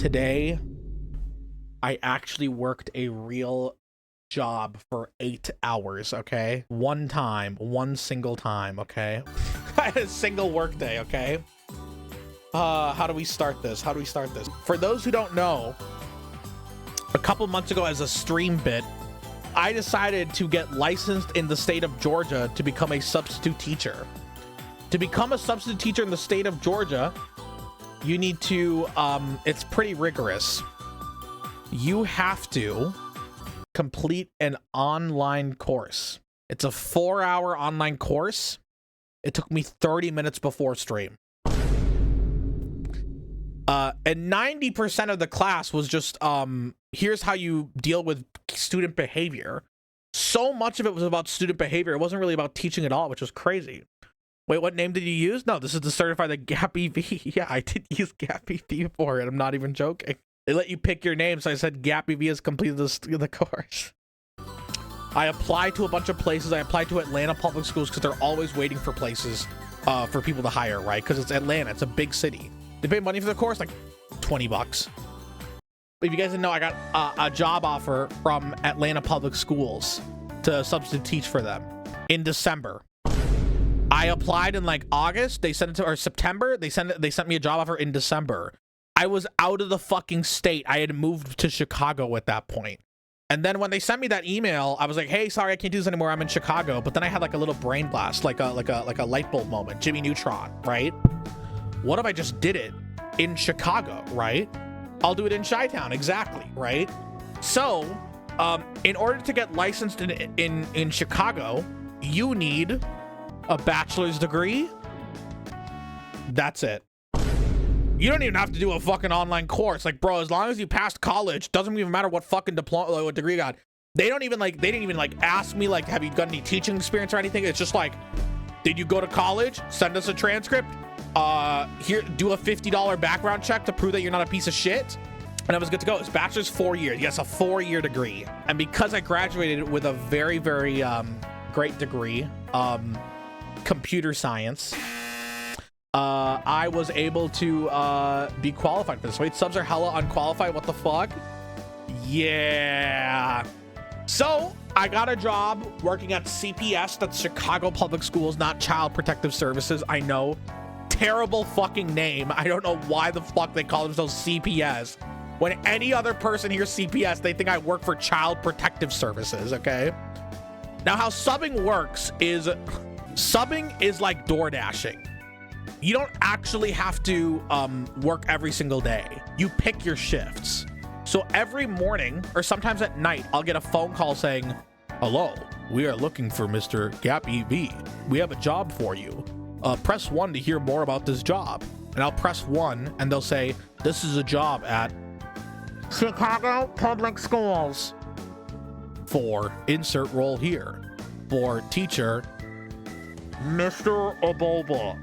Today, I actually worked a real job for 8 hours, okay? One single time, okay? I had a single work day, okay? How do we start this? For those who don't know, a couple months ago as a stream bit, I decided to get licensed in the state of Georgia to become a substitute teacher. To become a substitute teacher in the state of Georgia, you need to, it's pretty rigorous. You have to complete an online course. It's a 4-hour online course. It took me 30 minutes before stream. And 90% of the class was just, here's how you deal with student behavior. So much of it was about student behavior. It wasn't really about teaching at all, which was crazy. Wait, what name did you use? No, this is to certify the GappyV. Yeah, I did use GappyV for it. I'm not even joking. They let you pick your name, so I said GappyV has completed the course. I applied to a bunch of places. I applied to Atlanta public schools because they're always waiting for places for people to hire, right? Because it's Atlanta. It's a big city. They pay money for the course, like 20 bucks. If you guys didn't know, I got a job offer from Atlanta public schools to substitute teach for them in December. I applied in like August. They sent it to, or September. They sent me a job offer in December. I was out of the fucking state. I had moved to Chicago at that point. And then when they sent me that email, I was like, hey, sorry, I can't do this anymore. I'm in Chicago. But then I had like a little brain blast, like a light bulb moment, Jimmy Neutron, right? What if I just did it in Chicago, right? I'll do it in Chi-Town, exactly, right? So, in order to get licensed in Chicago, you need a bachelor's degree. That's it. You don't even have to do a fucking online course. Like, bro, as long as you passed college, doesn't even matter what fucking diploma, like, what degree you got. They didn't even ask me, like, have you got any teaching experience or anything? It's just like, did you go to college? Send us a transcript. Here, do a $50 background check to prove that you're not a piece of shit. And I was good to go. It's bachelor's 4 years. Yes, a 4-year degree. And because I graduated with a very, very great degree, computer science, I was able to be qualified for this. Wait, subs are hella unqualified. What the fuck? Yeah. So I got a job working at CPS. That's Chicago Public Schools, not Child Protective Services. I know. Terrible fucking name. I don't know why the fuck they call themselves CPS. When any other person hears CPS, they think I work for Child Protective Services, okay? Now, how subbing works is, subbing is like door dashing. You don't actually have to work every single day. You pick your shifts. So every morning, or sometimes at night, I'll get a phone call saying, hello, we are looking for Mr. GappyV. We have a job for you. Press 1 to hear more about this job. And I'll press 1, and they'll say, this is a job at Chicago Public Schools. For insert role here. For teacher, Mr. Aboba.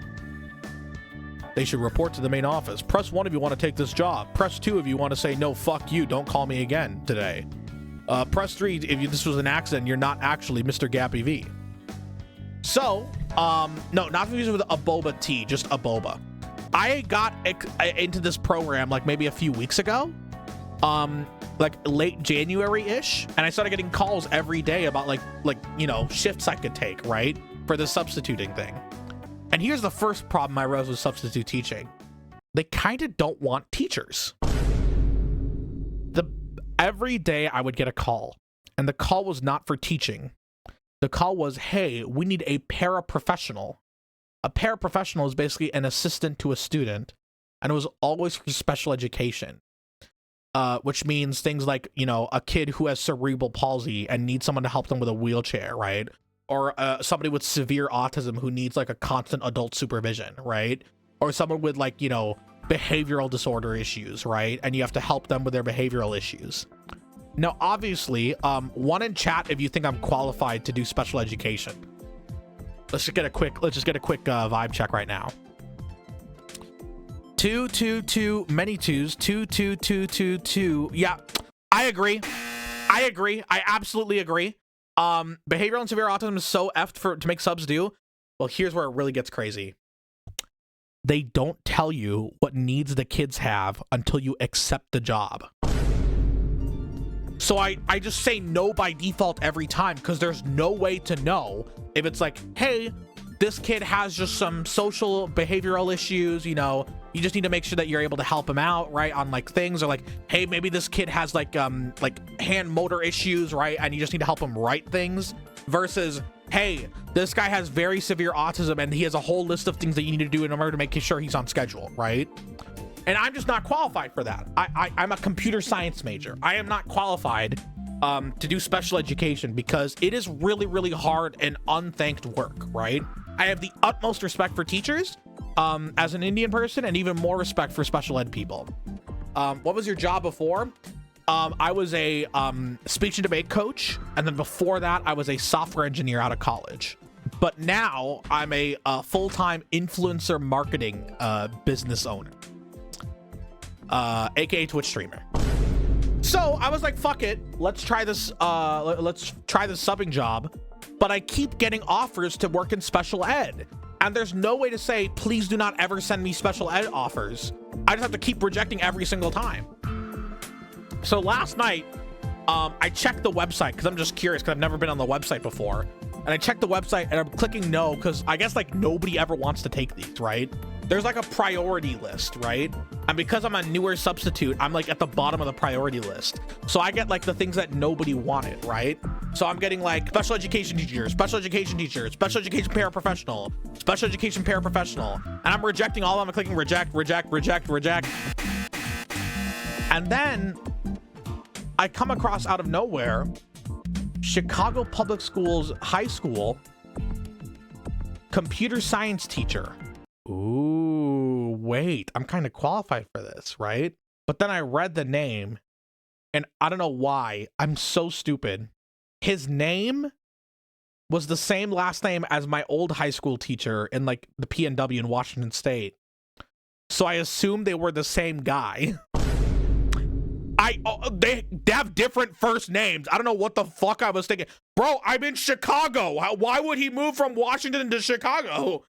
They should report to the main office. Press 1 if you want to take this job. Press 2 if you want to say, no, fuck you, don't call me again today. Press 3 if this was an accident, you're not actually Mr. GappyV. So, no, not confused with Aboba T, just Aboba. I got into this program like maybe a few weeks ago, like late January-ish, and I started getting calls every day about like you know, shifts I could take, right, for the substituting thing. And here's the first problem I rose with substitute teaching. They kind of don't want teachers. Every day I would get a call, and the call was not for teaching. The call was, hey, we need a paraprofessional. A paraprofessional is basically an assistant to a student, and it was always for special education, which means things like, you know, a kid who has cerebral palsy and needs someone to help them with a wheelchair, right? Or somebody with severe autism who needs like a constant adult supervision, right? Or someone with like, you know, behavioral disorder issues, right? And you have to help them with their behavioral issues. Now, obviously, one in chat if you think I'm qualified to do special education. Let's just get a quick vibe check right now. 2 many twos. 2. Yeah, I agree. I absolutely agree. Behavioral and severe autism is so effed to make subs do. Well, here's where it really gets crazy. they don't tell you what needs the kids have until you accept the job. So I just say no by default every time, because there's no way to know if it's like, hey, this kid has just some social behavioral issues, you know, you just need to make sure that you're able to help him out, right, on like things, or like, hey, maybe this kid has like hand motor issues, right, and you just need to help him write things, versus, hey, this guy has very severe autism and he has a whole list of things that you need to do in order to make sure he's on schedule, right? And I'm just not qualified for that. I'm a computer science major. I am not qualified to do special education, because it is really, really hard and unthanked work, right? I have the utmost respect for teachers as an Indian person, and even more respect for special ed people. What was your job before? I was a speech and debate coach, and then before that, I was a software engineer out of college. But now I'm a full-time influencer marketing business owner, aka Twitch streamer. So I was like, fuck it, let's try this. Let's try this subbing job. But I keep getting offers to work in special ed, and there's no way to say, please do not ever send me special ed offers. I just have to keep rejecting every single time. So last night, I checked the website because I'm just curious, because I've never been on the website before. And I checked the website and I'm clicking no, because I guess like nobody ever wants to take these, right? There's like a priority list, right? And because I'm a newer substitute, I'm like at the bottom of the priority list. So I get like the things that nobody wanted, right? So I'm getting like special education teacher, special education teacher, special education paraprofessional, special education paraprofessional. And I'm rejecting all of them. I'm clicking reject, reject, reject, reject. And then I come across out of nowhere, Chicago Public Schools High School computer science teacher. Ooh, wait, I'm kind of qualified for this, right? But then I read the name, and I don't know why, I'm so stupid. His name was the same last name as my old high school teacher in like the PNW in Washington State. So I assumed they were the same guy. They have different first names. I don't know what the fuck I was thinking. Bro, I'm in Chicago. Why would he move from Washington to Chicago?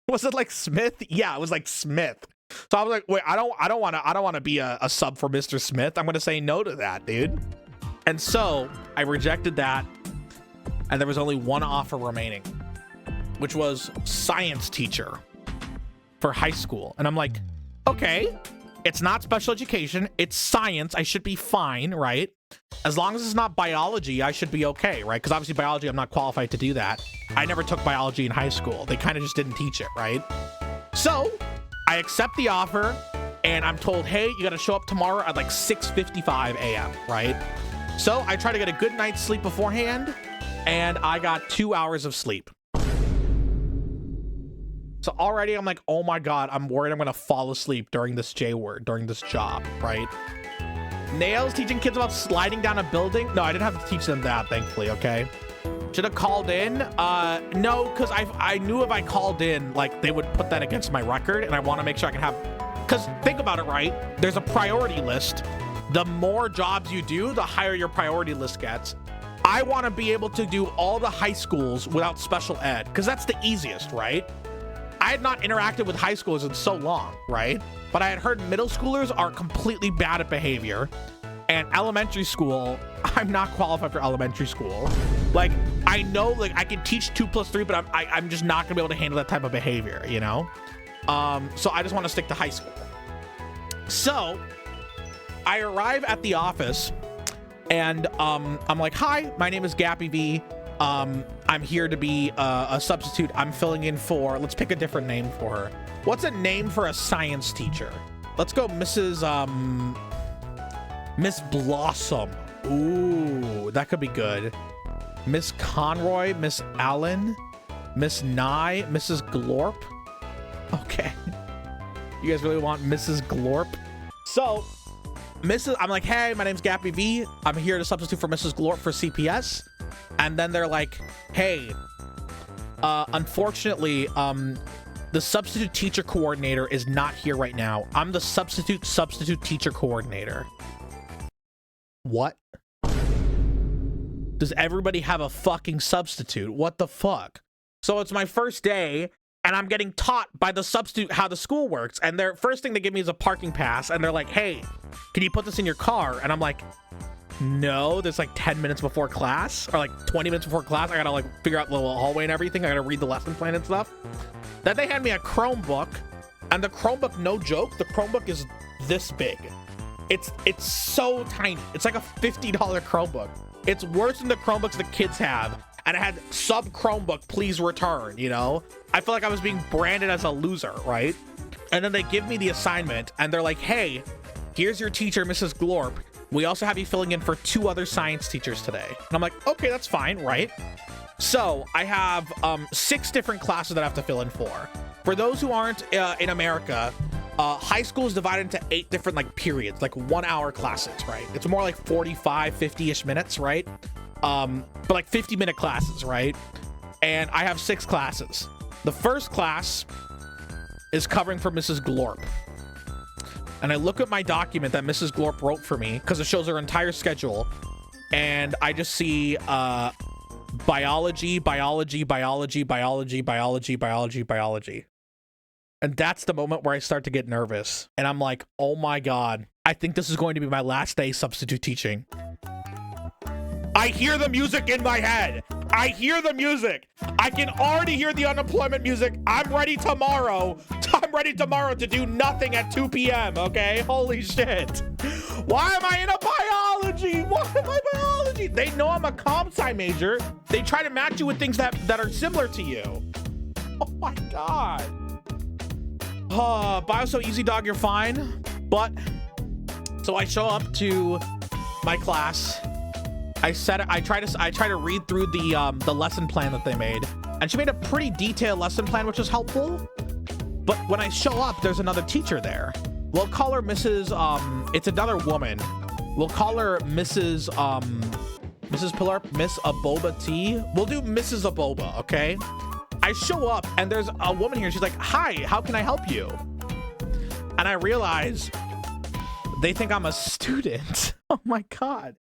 Was it like Smith? Yeah, it was like Smith. So I was like, wait, I don't want to be a sub for Mr. Smith. I'm going to say no to that, dude. And so I rejected that, and there was only one offer remaining, which was science teacher for high school. And I'm like, okay, it's not special education, it's science, I should be fine, right? As long as it's not biology, I should be okay, right? Because obviously biology, I'm not qualified to do that. I never took biology in high school. They kind of just didn't teach it, right? So I accept the offer, and I'm told, hey, you got to show up tomorrow at like 6:55 a.m., right? So I try to get a good night's sleep beforehand, and I got 2 hours of sleep. So already I'm like, oh my God, I'm worried I'm gonna fall asleep during this during this job, right? Nails teaching kids about sliding down a building. No, I didn't have to teach them that, thankfully, okay? Should have called in. No, because I knew if I called in, like they would put that against my record, and I want to make sure I can have, because think about it, right? There's a priority list. The more jobs you do, the higher your priority list gets. I want to be able to do all the high schools without special ed, because that's the easiest, right? I had not interacted with high schoolers in so long, right? But I had heard middle schoolers are completely bad at behavior, and elementary school, I'm not qualified for elementary school. Like, I know, like, I can teach 2 + 3, but I'm just not gonna be able to handle that type of behavior, you know? So I just want to stick to high school. So I arrive at the office, and I'm like, hi, my name is GappyV. I'm here to be a substitute. I'm filling in for, let's pick a different name for her. What's a name for a science teacher? Let's go Miss Blossom. Ooh, that could be good. Miss Conroy, Miss Allen, Miss Nye, Mrs. Glorp. Okay. You guys really want Mrs. Glorp? So, I'm like, hey, my name's GappyV. I'm here to substitute for Mrs. Glorp for CPS. And then they're like, hey, unfortunately, the substitute teacher coordinator is not here right now. I'm the substitute teacher coordinator. What? Does everybody have a fucking substitute? What the fuck? So it's my first day, and I'm getting taught by the substitute how the school works. And their first thing they give me is a parking pass, and they're like, hey, can you put this in your car? And I'm like, no, there's like 10 minutes before class, or like 20 minutes before class. I gotta like figure out the little hallway and everything. I gotta read the lesson plan and stuff. Then they hand me a Chromebook, and the Chromebook, no joke, the Chromebook is this big. It's so tiny. It's like a $50 Chromebook. It's worse than the Chromebooks the kids have. And it had sub Chromebook, please return, you know? I feel like I was being branded as a loser, right? And then they give me the assignment, and they're like, hey, here's your teacher, Mrs. Glorp. We also have you filling in for 2 other science teachers today. And I'm like, okay, that's fine, right? So I have 6 different classes that I have to fill in for. For those who aren't in America, high school is divided into 8 different like periods, like 1-hour classes, right? It's more like 45, 50-ish minutes, right? But like 50-minute classes, right? And I have 6 classes. The first class is covering for Mrs. Glorp. And I look at my document that Mrs. Glorp wrote for me, because it shows her entire schedule, and I just see biology, biology, biology, biology, biology, biology, biology. And that's the moment where I start to get nervous. And I'm like, oh my God, I think this is going to be my last day substitute teaching. I hear the music in my head. I hear the music. I can already hear the unemployment music. I'm ready tomorrow. I'm ready tomorrow to do nothing at 2 p.m. Okay? Holy shit. Why am I in a biology? Why am I biology? They know I'm a comp sci major. They try to match you with things that are similar to you. Oh my God. Bio so easy, dog, you're fine. But so I show up to my class. I try to read through the lesson plan that they made, and she made a pretty detailed lesson plan, which is helpful. But when I show up, there's another teacher there. We'll call her Mrs. It's another woman. We'll call her Mrs. Mrs. Pillar, Miss Aboba T. We'll do Mrs. Aboba, okay? I show up, and there's a woman here. She's like, "Hi, how can I help you?" And I realize they think I'm a student. Oh my God.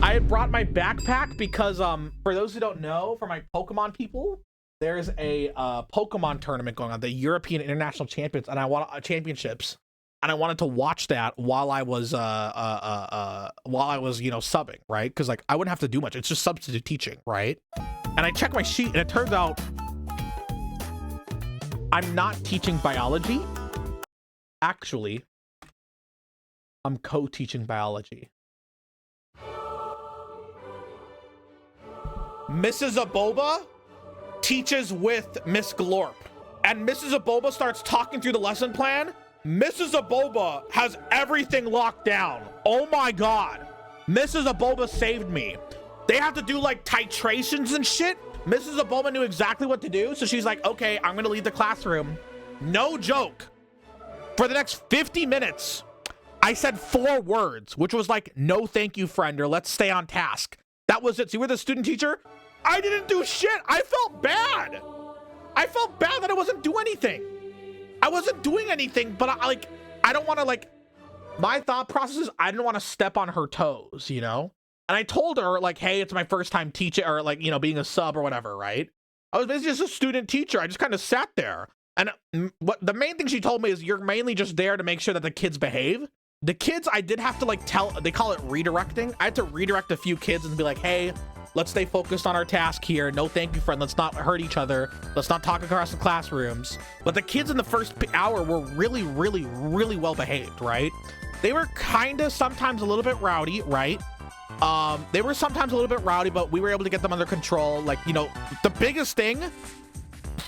I had brought my backpack because, for those who don't know, for my Pokemon people, there's a Pokemon tournament going on, the European International Champions, and I wanted to watch that while I was, subbing, right? Because like I wouldn't have to do much; it's just substitute teaching, right? And I checked my sheet, and it turns out I'm not teaching biology. Actually, I'm co-teaching biology. Mrs. Aboba teaches with Miss Glorp, and Mrs. Aboba starts talking through the lesson plan. Mrs. Aboba has everything locked down. Oh my God. Mrs. Aboba saved me. They have to do like titrations and shit. Mrs. Aboba knew exactly what to do. So she's like, okay, I'm going to leave the classroom. No joke. For the next 50 minutes, I said 4 words, which was like, no, thank you, friend, or let's stay on task. That was it. So you were the student teacher? I didn't do shit. I felt bad. I felt bad that I wasn't doing anything. I wasn't doing anything, but I don't want to my thought process is I didn't want to step on her toes, you know? And I told her like, hey, it's my first time teaching or being a sub or whatever, right? I was basically just a student teacher. I just kind of sat there. And what the main thing she told me is you're mainly just there to make sure that the kids behave. The kids, I did have to they call it redirecting. I had to redirect a few kids and be like, hey, let's stay focused on our task here. No, thank you, friend. Let's not hurt each other. Let's not talk across the classrooms. But the kids in the first hour were really, really, really well behaved, right? They were kind of sometimes a little bit rowdy, right? They were sometimes a little bit rowdy, but we were able to get them under control. Like, the biggest thing,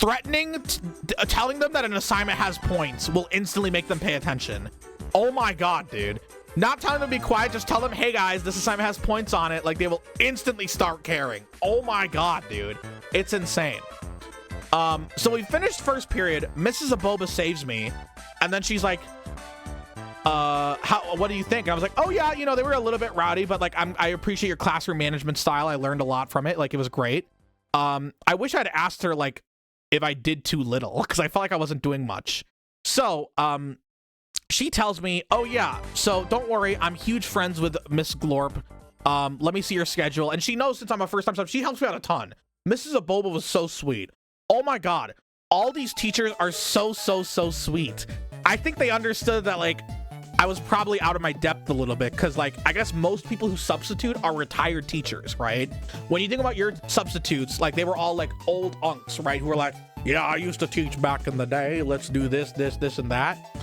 telling them that an assignment has points will instantly make them pay attention. Oh my God, dude. Not telling them to be quiet, just tell them, hey guys, this assignment has points on it. Like, they will instantly start caring. Oh my God, dude. It's insane. So we finished first period. Mrs. Aboba saves me. And then she's like, what do you think? And I was like, oh yeah, they were a little bit rowdy, but like, I appreciate your classroom management style. I learned a lot from it. Like, it was great. I wish I'd asked her, like, if I did too little, because I felt like I wasn't doing much. So, she tells me, oh yeah, so don't worry, I'm huge friends with Miss Glorp. Let me see your schedule. And she knows since I'm a first time sub, she helps me out a ton. Mrs. Aboba was so sweet. Oh my God. all these teachers are so sweet. I think they understood that, like, I was probably out of my depth a little bit, because, like, I guess most people who substitute are retired teachers, right? When you think about your substitutes, like, they were all, like, old unks, right? Who were like, yeah, I used to teach back in the day. Let's do this, and that.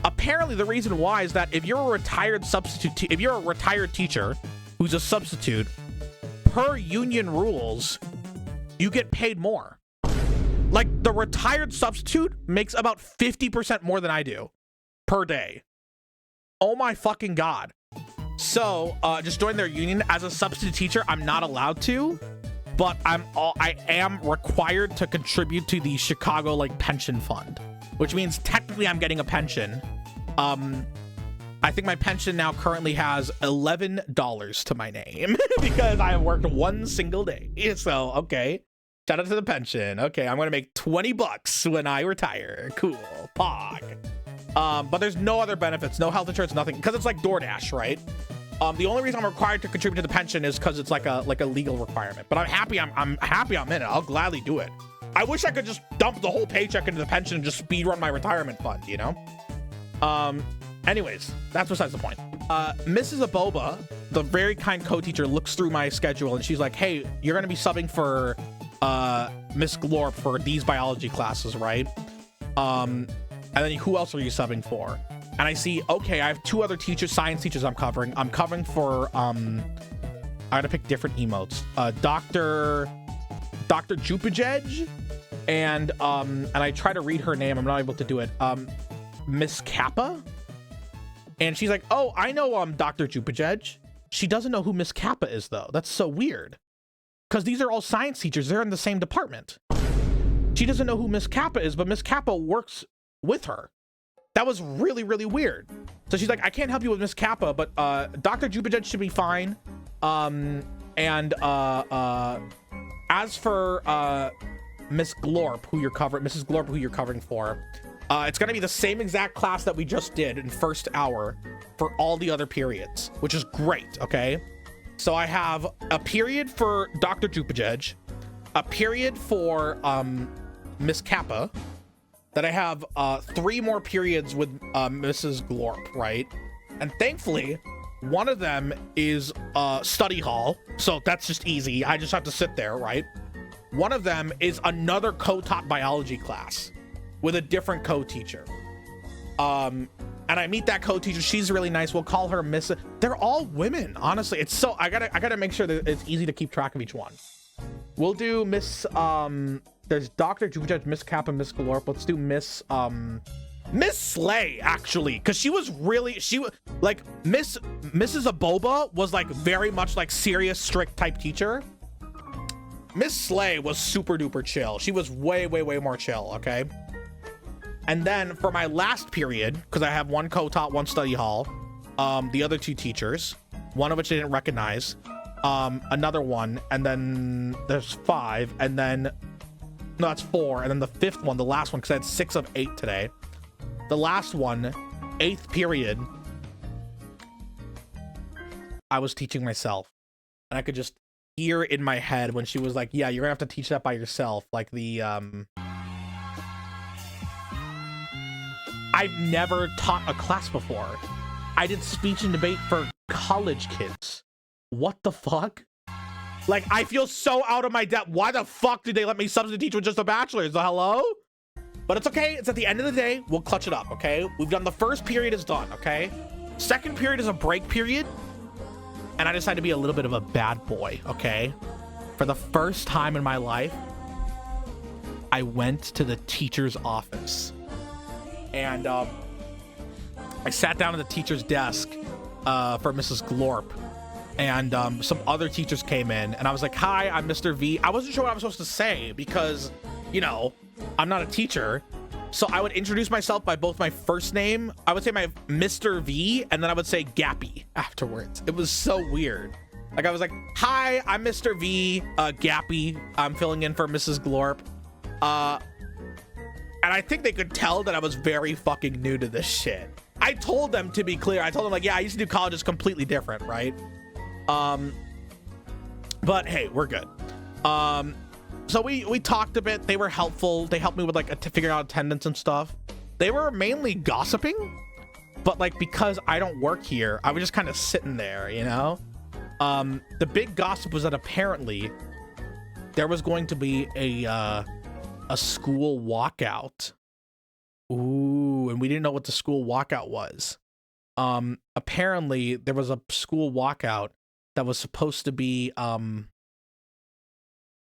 Apparently, the reason why is that if you're a retired substitute, if you're a retired teacher who's a substitute, per union rules, you get paid more. Like, the retired substitute makes about 50% more than I do per day. Oh my fucking God. So, just join their union. As a substitute teacher, I'm not allowed to, but I am required to contribute to the Chicago, like, pension fund, which means technically I'm getting a pension. I think my pension now currently has $11 to my name because I have worked one single day. So, okay. Shout out to the pension. Okay, I'm gonna make $20 when I retire. Cool. Pog. But there's no other benefits, no health insurance, nothing, because it's like DoorDash, right? The only reason I'm required to contribute to the pension is because it's like a legal requirement. But I'm happy I'm in it. I'll gladly do it. I wish I could just dump the whole paycheck into the pension and just speed run my retirement fund, you know? Anyways, that's besides the point. Mrs. Aboba, the very kind co-teacher, looks through my schedule and she's like, hey, you're gonna be subbing for Miss Glorp for these biology classes, right? And then who else are you subbing for? And I see, okay, I have two other teachers, science teachers I'm covering. I'm covering for, I gotta pick different emotes. Dr. Jupajej, and I try to read her name. I'm not able to do it. Miss Kappa. And she's like, oh, I know Dr. Jupajej. She doesn't know who Miss Kappa is, though. That's so weird. Because these are all science teachers. They're in the same department. She doesn't know who Miss Kappa is, but Miss Kappa works with her. That was really, really weird. So she's like, I can't help you with Miss Kappa, but Dr. Jupajej should be fine. As for Miss Glorp, who you're covering, Mrs. Glorp, who you're covering for, it's gonna be the same exact class that we just did in first hour for all the other periods, which is great, okay? So I have a period for Dr. Jupajej, a period for Miss Kappa, that I have 3 more periods with Mrs. Glorp, right? And thankfully, one of them is study hall, so that's just easy. I just have to sit there, right? One of them is another co-taught biology class with a different co-teacher. And I meet that co-teacher. She's really nice. We'll call her Miss. They're all women, honestly. It's so I gotta make sure that it's easy to keep track of each one. We'll do Miss there's Dr. Jupajej, Miss Kappa, Miss Glorp. Let's do Miss Slay, actually, because she was like Mrs. Aboba was like very much like serious, strict type teacher. Miss Slay was super duper chill. She was way more chill, okay? And then for my last period, because I have one co-taught, one study hall, the other 2 teachers, one of which I didn't recognize, another one, and then there's 5, and then no, that's 4, and then the 5th one, the last one, because I had 6 of 8 today. The last one, 8th period, I was teaching myself, and I could just hear in my head when she was like, yeah, you're gonna have to teach that by yourself, like the I've never taught a class before. I did speech and debate for college kids. What the fuck? Like, I feel so out of my depth. Why the fuck did they let me substitute teach with just a bachelor's? Hello? But it's okay. It's at the end of the day. We'll clutch it up, okay? We've done the first period is done, okay? Second period is a break period. And I decided to be a little bit of a bad boy, okay? For the first time in my life, I went to the teacher's office. And I sat down at the teacher's desk for Mrs. Glorp. And some other teachers came in. And I was like, hi, I'm Mr. V. I wasn't sure what I was supposed to say because, you know, I'm not a teacher. So I would introduce myself by both my first name. I would say my Mr. V, and then I would say Gappy afterwards. It was so weird. Like, I was like, hi, I'm Mr. V, Gappy. I'm filling in for Mrs. Glorp. And I think they could tell that I was very fucking new to this shit. I told them, to be clear, I told them, like, yeah, I used to do colleges completely different, right? But hey, we're good. So we talked a bit. They were helpful. They helped me with like figuring out attendance and stuff. They were mainly gossiping, but like because I don't work here, I was just kind of sitting there, you know. The big gossip was that apparently there was going to be a school walkout. Ooh, and we didn't know what the school walkout was. Apparently there was a school walkout that was supposed to be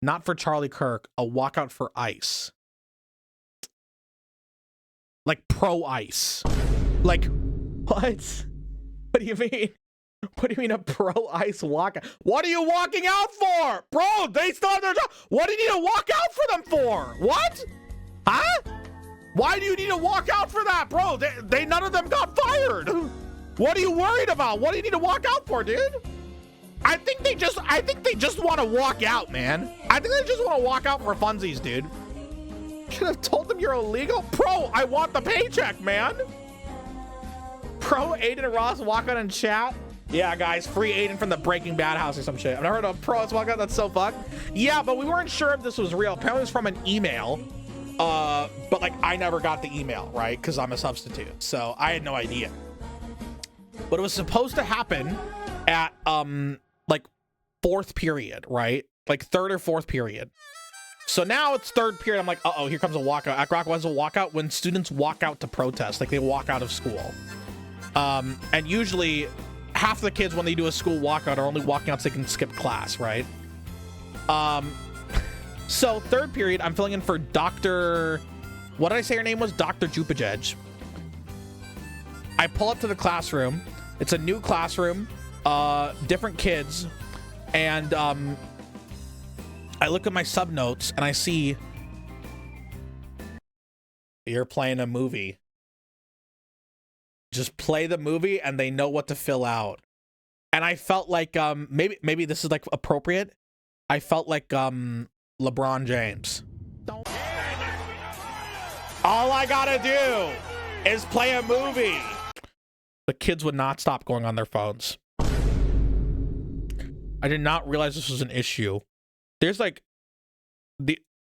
not for Charlie Kirk, a walkout for ice. Like pro ice. Like, what? What do you mean? What do you mean a pro ice walkout? What are you walking out for? Bro, they still have their job. What do you need to walk out for them for? What? Huh? Why do you need to walk out for that, bro? They none of them got fired. What are you worried about? What do you need to walk out for, dude? I think they just want to walk out, man. I think they just want to walk out for funsies, dude. Should have told them you're illegal. Pro, I want the paycheck, man. Pro Aiden and Ross walk out in chat. Yeah, guys, free Aiden from the Breaking Bad house or some shit. I've never heard of Pro walk out. That's so fucked. Yeah, but we weren't sure if this was real. Apparently it's from an email. But like I never got the email, right? Because I'm a substitute. So I had no idea. But it was supposed to happen at like fourth period, right? Like third or fourth period. So now it's third period. I'm like, uh-oh, here comes a walkout. At Rock was a walkout when students walk out to protest, like they walk out of school. And usually half the kids when they do a school walkout are only walking out so they can skip class, right? So third period, I'm filling in for Dr. What did I say her name was? Dr. Jupajej. I pull up to the classroom. It's a new classroom, different kids, and I look at my sub notes and I see you're playing a movie. Just play the movie and they know what to fill out. And I felt like maybe this is like appropriate. I felt like LeBron James. All I gotta do is play a movie. The kids would not stop going on their phones. I did not realize this was an issue. There's like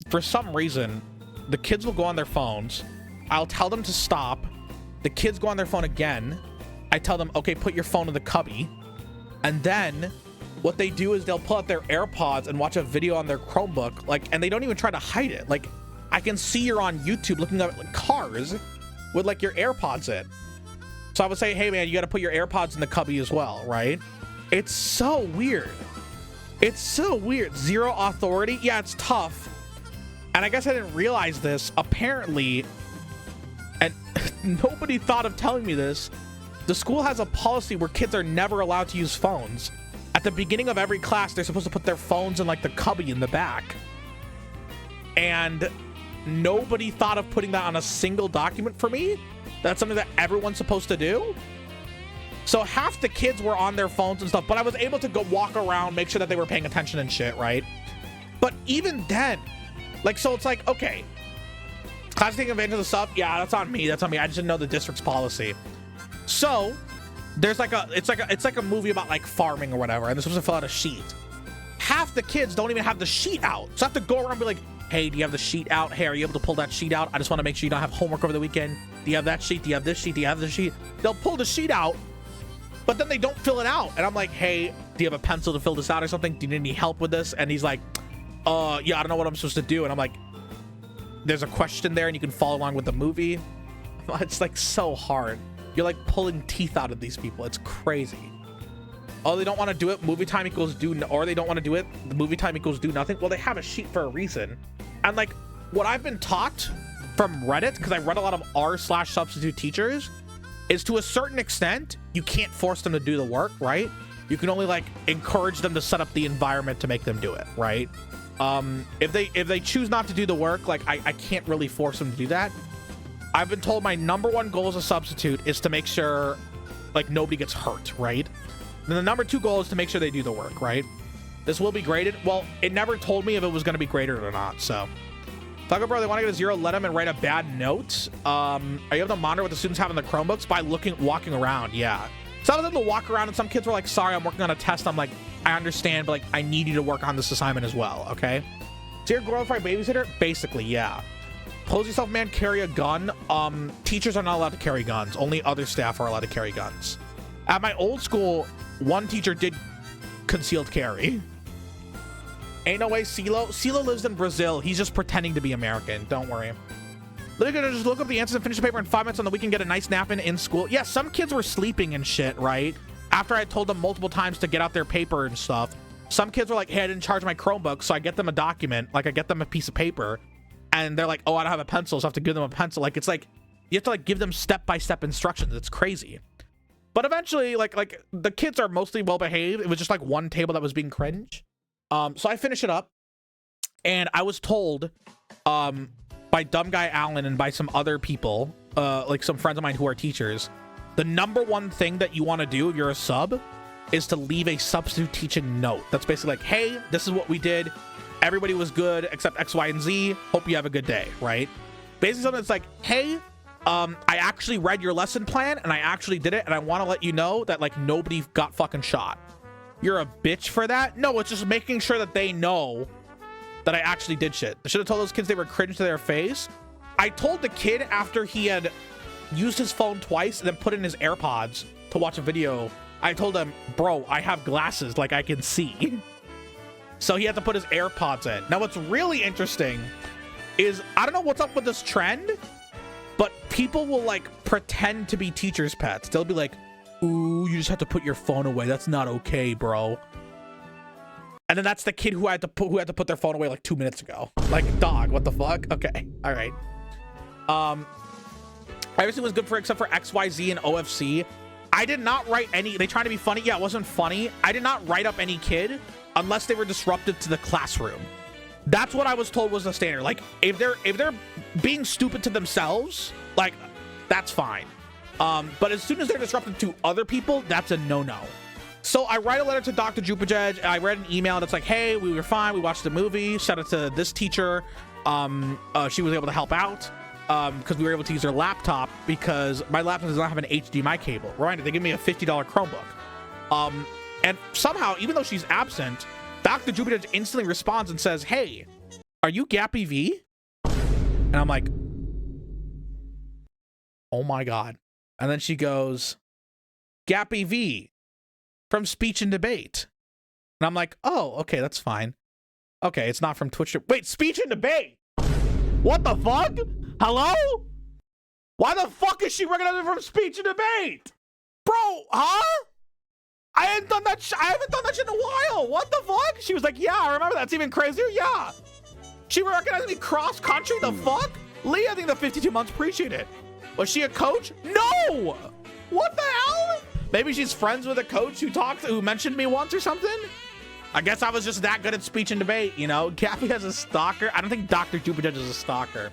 for some reason the kids will go on their phones. I'll tell them to stop. The kids go on their phone again. I tell them, okay, put your phone in the cubby. And then what they do is they'll pull out their AirPods and watch a video on their Chromebook, like, and they don't even try to hide it. Like, I can see you're on YouTube looking at like cars with like your AirPods in. So I would say, hey man, you got to put your AirPods in the cubby as well, right? It's so weird. It's so weird. Zero authority. Yeah, it's tough. And I guess I didn't realize this. Apparently, and nobody thought of telling me this, the school has a policy where kids are never allowed to use phones. At the beginning of every class, they're supposed to put their phones in like the cubby in the back. And nobody thought of putting that on a single document for me. That's something that everyone's supposed to do. So half the kids were on their phones and stuff, but I was able to go walk around, make sure that they were paying attention and shit, right? But even then, like, so it's like, okay, class taking advantage of the stuff. Yeah, that's on me. That's on me. I just didn't know the district's policy. So there's like it's like a movie about like farming or whatever, and they're supposed to fill out a sheet. Half the kids don't even have the sheet out. So I have to go around and be like, hey, do you have the sheet out? Hey, are you able to pull that sheet out? I just want to make sure you don't have homework over the weekend. Do you have that sheet? Do you have this sheet? Do you have this sheet? They'll pull the sheet out, but then they don't fill it out. And I'm like, hey, do you have a pencil to fill this out or something? Do you need any help with this? And he's like, yeah, I don't know what I'm supposed to do. And I'm like, there's a question there and you can follow along with the movie. It's like so hard. You're like pulling teeth out of these people. It's crazy. Oh, they don't want to do it. Movie time equals do, or they don't want to do it. The movie time equals do nothing. Well, they have a sheet for a reason. And like what I've been taught from Reddit, because I read a lot of r/substitute teachers, is to a certain extent, you can't force them to do the work, right? You can only like encourage them to set up the environment to make them do it, right? If they choose not to do the work, like I can't really force them to do that. I've been told my #1 goal as a substitute is to make sure like nobody gets hurt, right? And the #2 goal is to make sure they do the work, right? This will be graded. Well, it never told me if it was going to be graded or not, so. Taco Bro, they want to get a 0, let them and write a bad note. Are you able to monitor what the students have in the Chromebooks? By walking around, yeah. Some of them will walk around and some kids were like, sorry, I'm working on a test. I'm like, I understand, but like, I need you to work on this assignment as well, okay? So you're a glorified babysitter? Basically, yeah. Pose yourself, man, carry a gun. Teachers are not allowed to carry guns. Only other staff are allowed to carry guns. At my old school, one teacher did concealed carry. Ain't no way CeeLo. CeeLo lives in Brazil. He's just pretending to be American. Don't worry. Literally gonna just look up the answers and finish the paper in 5 minutes on the weekend, get a nice nap in school. Yeah, some kids were sleeping and shit, right? After I told them multiple times to get out their paper and stuff. Some kids were like, hey, I didn't charge my Chromebook, so I get them a document. Like, I get them a piece of paper. And they're like, oh, I don't have a pencil, so I have to give them a pencil. Like, it's like, you have to, like, give them step-by-step instructions. It's crazy. But eventually, like the kids are mostly well-behaved. It was just, like, one table that was being cringe. So I finished it up. And I was told, by dumb guy Alan and by some other people, like some friends of mine who are teachers, the #1 thing that you want to do if you're a sub is to leave a substitute teaching note. That's basically like, hey, this is what we did. Everybody was good except X, Y, and Z. Hope you have a good day, right? Basically something that's like, hey, I actually read your lesson plan and I actually did it, and I want to let you know that, like, nobody got fucking shot. You're a bitch for that? No, it's just making sure that they know that I actually did shit. I should have told those kids they were cringe to their face. I told the kid after he had used his phone twice and then put in his AirPods to watch a video, I told him, bro, I have glasses, like I can see. So he had to put his AirPods in. Now, what's really interesting is, I don't know what's up with this trend, but people will, like, pretend to be teachers' pets. They'll be like, ooh, you just have to put your phone away. That's not okay, bro. And then that's the kid who had to put their phone away like 2 minutes ago. Like, dog, what the fuck? Okay, all right. Everything was good for except for XYZ and OFC. I did not write any. They tried to be funny. Yeah, it wasn't funny. I did not write up any kid unless they were disruptive to the classroom. That's what I was told was the standard. Like, if they're being stupid to themselves, like, that's fine. But as soon as they're disruptive to other people, that's a no-no. So I write a letter to Dr. Jupajed. I read an email that's like, hey, we were fine. We watched the movie. Shout out to this teacher. She was able to help out because we were able to use her laptop because my laptop does not have an HDMI cable. Right? They give me a $50 Chromebook. And somehow, even though she's absent, Dr. Jupajed instantly responds and says, hey, are you GappyV? And I'm like, oh my God. And then she goes, GappyV from Speech and Debate. And I'm like, oh, okay, that's fine. Okay, it's not from Twitch. Wait, Speech and Debate? What the fuck? Hello? Why the fuck is she recognizing from Speech and Debate? Bro, huh? I haven't done that shit in a while. What the fuck? She was like, yeah, I remember. That's even crazier. Yeah. She recognized me cross country. The fuck? Lee, I think the 52 months appreciate it. Was she a coach? No. What the hell? Maybe she's friends with a coach who mentioned me once or something. I guess I was just that good at Speech and Debate, you know? Gappy has a stalker. I don't think Dr. Jupajed is a stalker.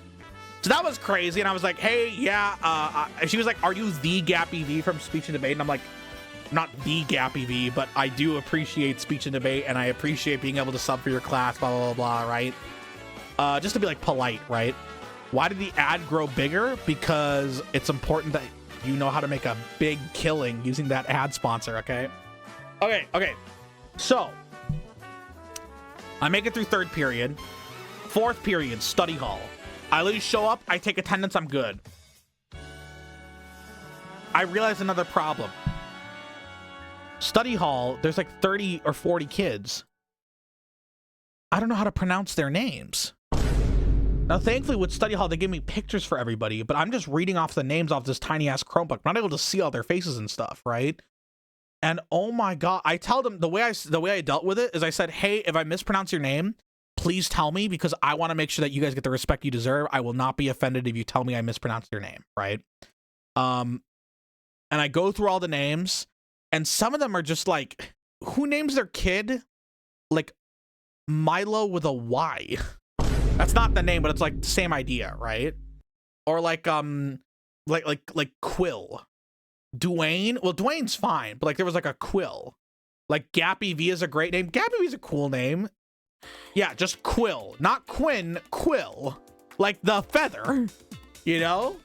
So that was crazy. And I was like, hey, yeah. She was like, are you the GappyV from Speech and Debate? And I'm like, not the GappyV, but I do appreciate Speech and Debate, and I appreciate being able to sub for your class, blah, blah, blah, blah, right? Just to be, like, polite, right? Why did the ad grow bigger? Because it's important that you know how to make a big killing using that ad sponsor, okay? Okay. So, I make it through 3rd period. 4th period, study hall. I literally show up, I take attendance, I'm good. I realize another problem. Study hall, there's like 30 or 40 kids. I don't know how to pronounce their names. Now, thankfully, with study hall, they give me pictures for everybody, but I'm just reading off the names off this tiny-ass Chromebook. I'm not able to see all their faces and stuff, right? And oh my God, I tell them, the way I dealt with it is I said, hey, if I mispronounce your name, please tell me, because I want to make sure that you guys get the respect you deserve. I will not be offended if you tell me I mispronounced your name, right? And I go through all the names, and some of them are just like, who names their kid like Milo with a Y? That's not the name, but it's like the same idea, right? Or like Quill. Dwayne. Well, Dwayne's fine, but like there was like a Quill. Like GappyV is a great name. GappyV is a cool name. Yeah, just Quill, not Quinn. Quill, like the feather. You know.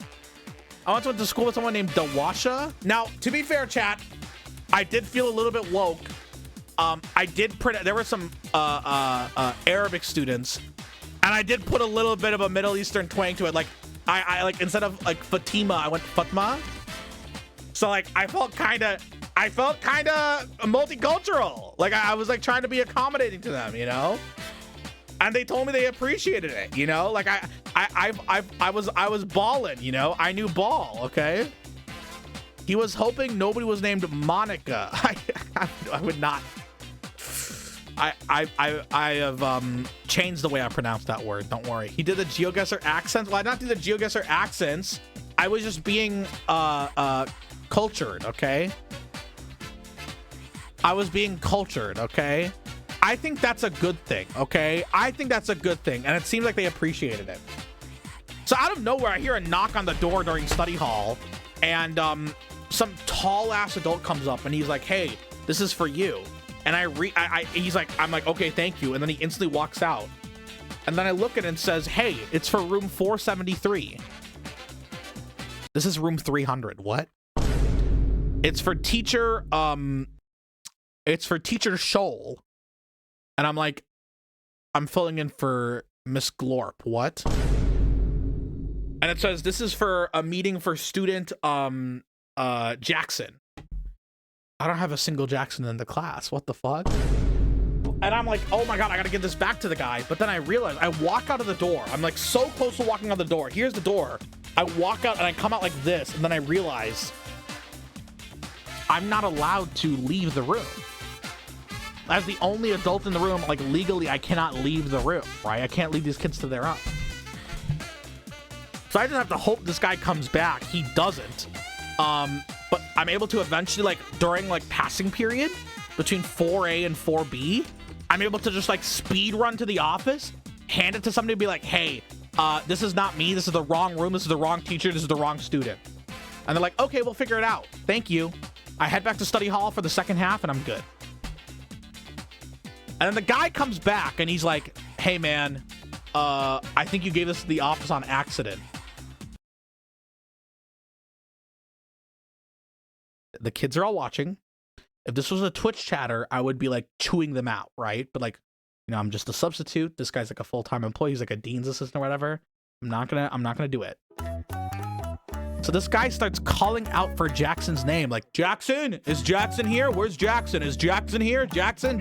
I once went to school with someone named Dawasha. Now, to be fair, chat, I did feel a little bit woke. I did print. There were some Arabic students And I did put a little bit of a Middle Eastern twang to it. Like, I like, instead of like Fatima, I went Fatma. So like, I felt kind of multicultural. Like I was like trying to be accommodating to them, you know? And they told me they appreciated it, you know? Like I was balling, you know? I knew ball, okay? He was hoping nobody was named Monica. I would not. I have changed the way I pronounce that word. Don't worry. He did the GeoGuessr accents. Well, I did not do the GeoGuessr accents. I was just being cultured, okay? I was being cultured, okay? I think that's a good thing, okay? I think that's a good thing, and it seems like they appreciated it. So out of nowhere, I hear a knock on the door during study hall, and some tall-ass adult comes up, and he's like, "Hey, this is for you." And he's like, I'm like, "Okay, thank you." And then he instantly walks out. And then I look at it and says, "Hey, it's for room 473. This is room 300. What? It's for teacher, it's for teacher Shoal." And I'm like, "I'm filling in for Miss Glorp." What? And it says, "This is for a meeting for student, Jackson." I don't have a single Jackson in the class. What the fuck? And I'm like, "Oh my God, I gotta give this back to the guy." But then I realize I walk out of the door. I'm like so close to walking out the door. Here's the door. I walk out and I come out like this. And then I realize I'm not allowed to leave the room. As the only adult in the room, like legally, I cannot leave the room, right? I can't leave these kids to their own. So I just have to hope this guy comes back. He doesn't. But I'm able to eventually, like, during, like, passing period between 4A and 4B, I'm able to just, like, speed run to the office, hand it to somebody and be like, "Hey, this is not me. This is the wrong room. This is the wrong teacher. This is the wrong student." And they're like, "Okay, we'll figure it out. Thank you." I head back to study hall for the second half, and I'm good. And then the guy comes back, and he's like, "Hey, man, I think you gave this to the office on accident." The kids are all watching. If this was a Twitch chatter, I would be like chewing them out, right? But like, you know, I'm just a substitute. This guy's like a full-time employee. He's like a dean's assistant or whatever. I'm not gonna do it. So this guy starts calling out for Jackson's name. Like, "Jackson, is Jackson here? Where's Jackson? Is Jackson here? Jackson?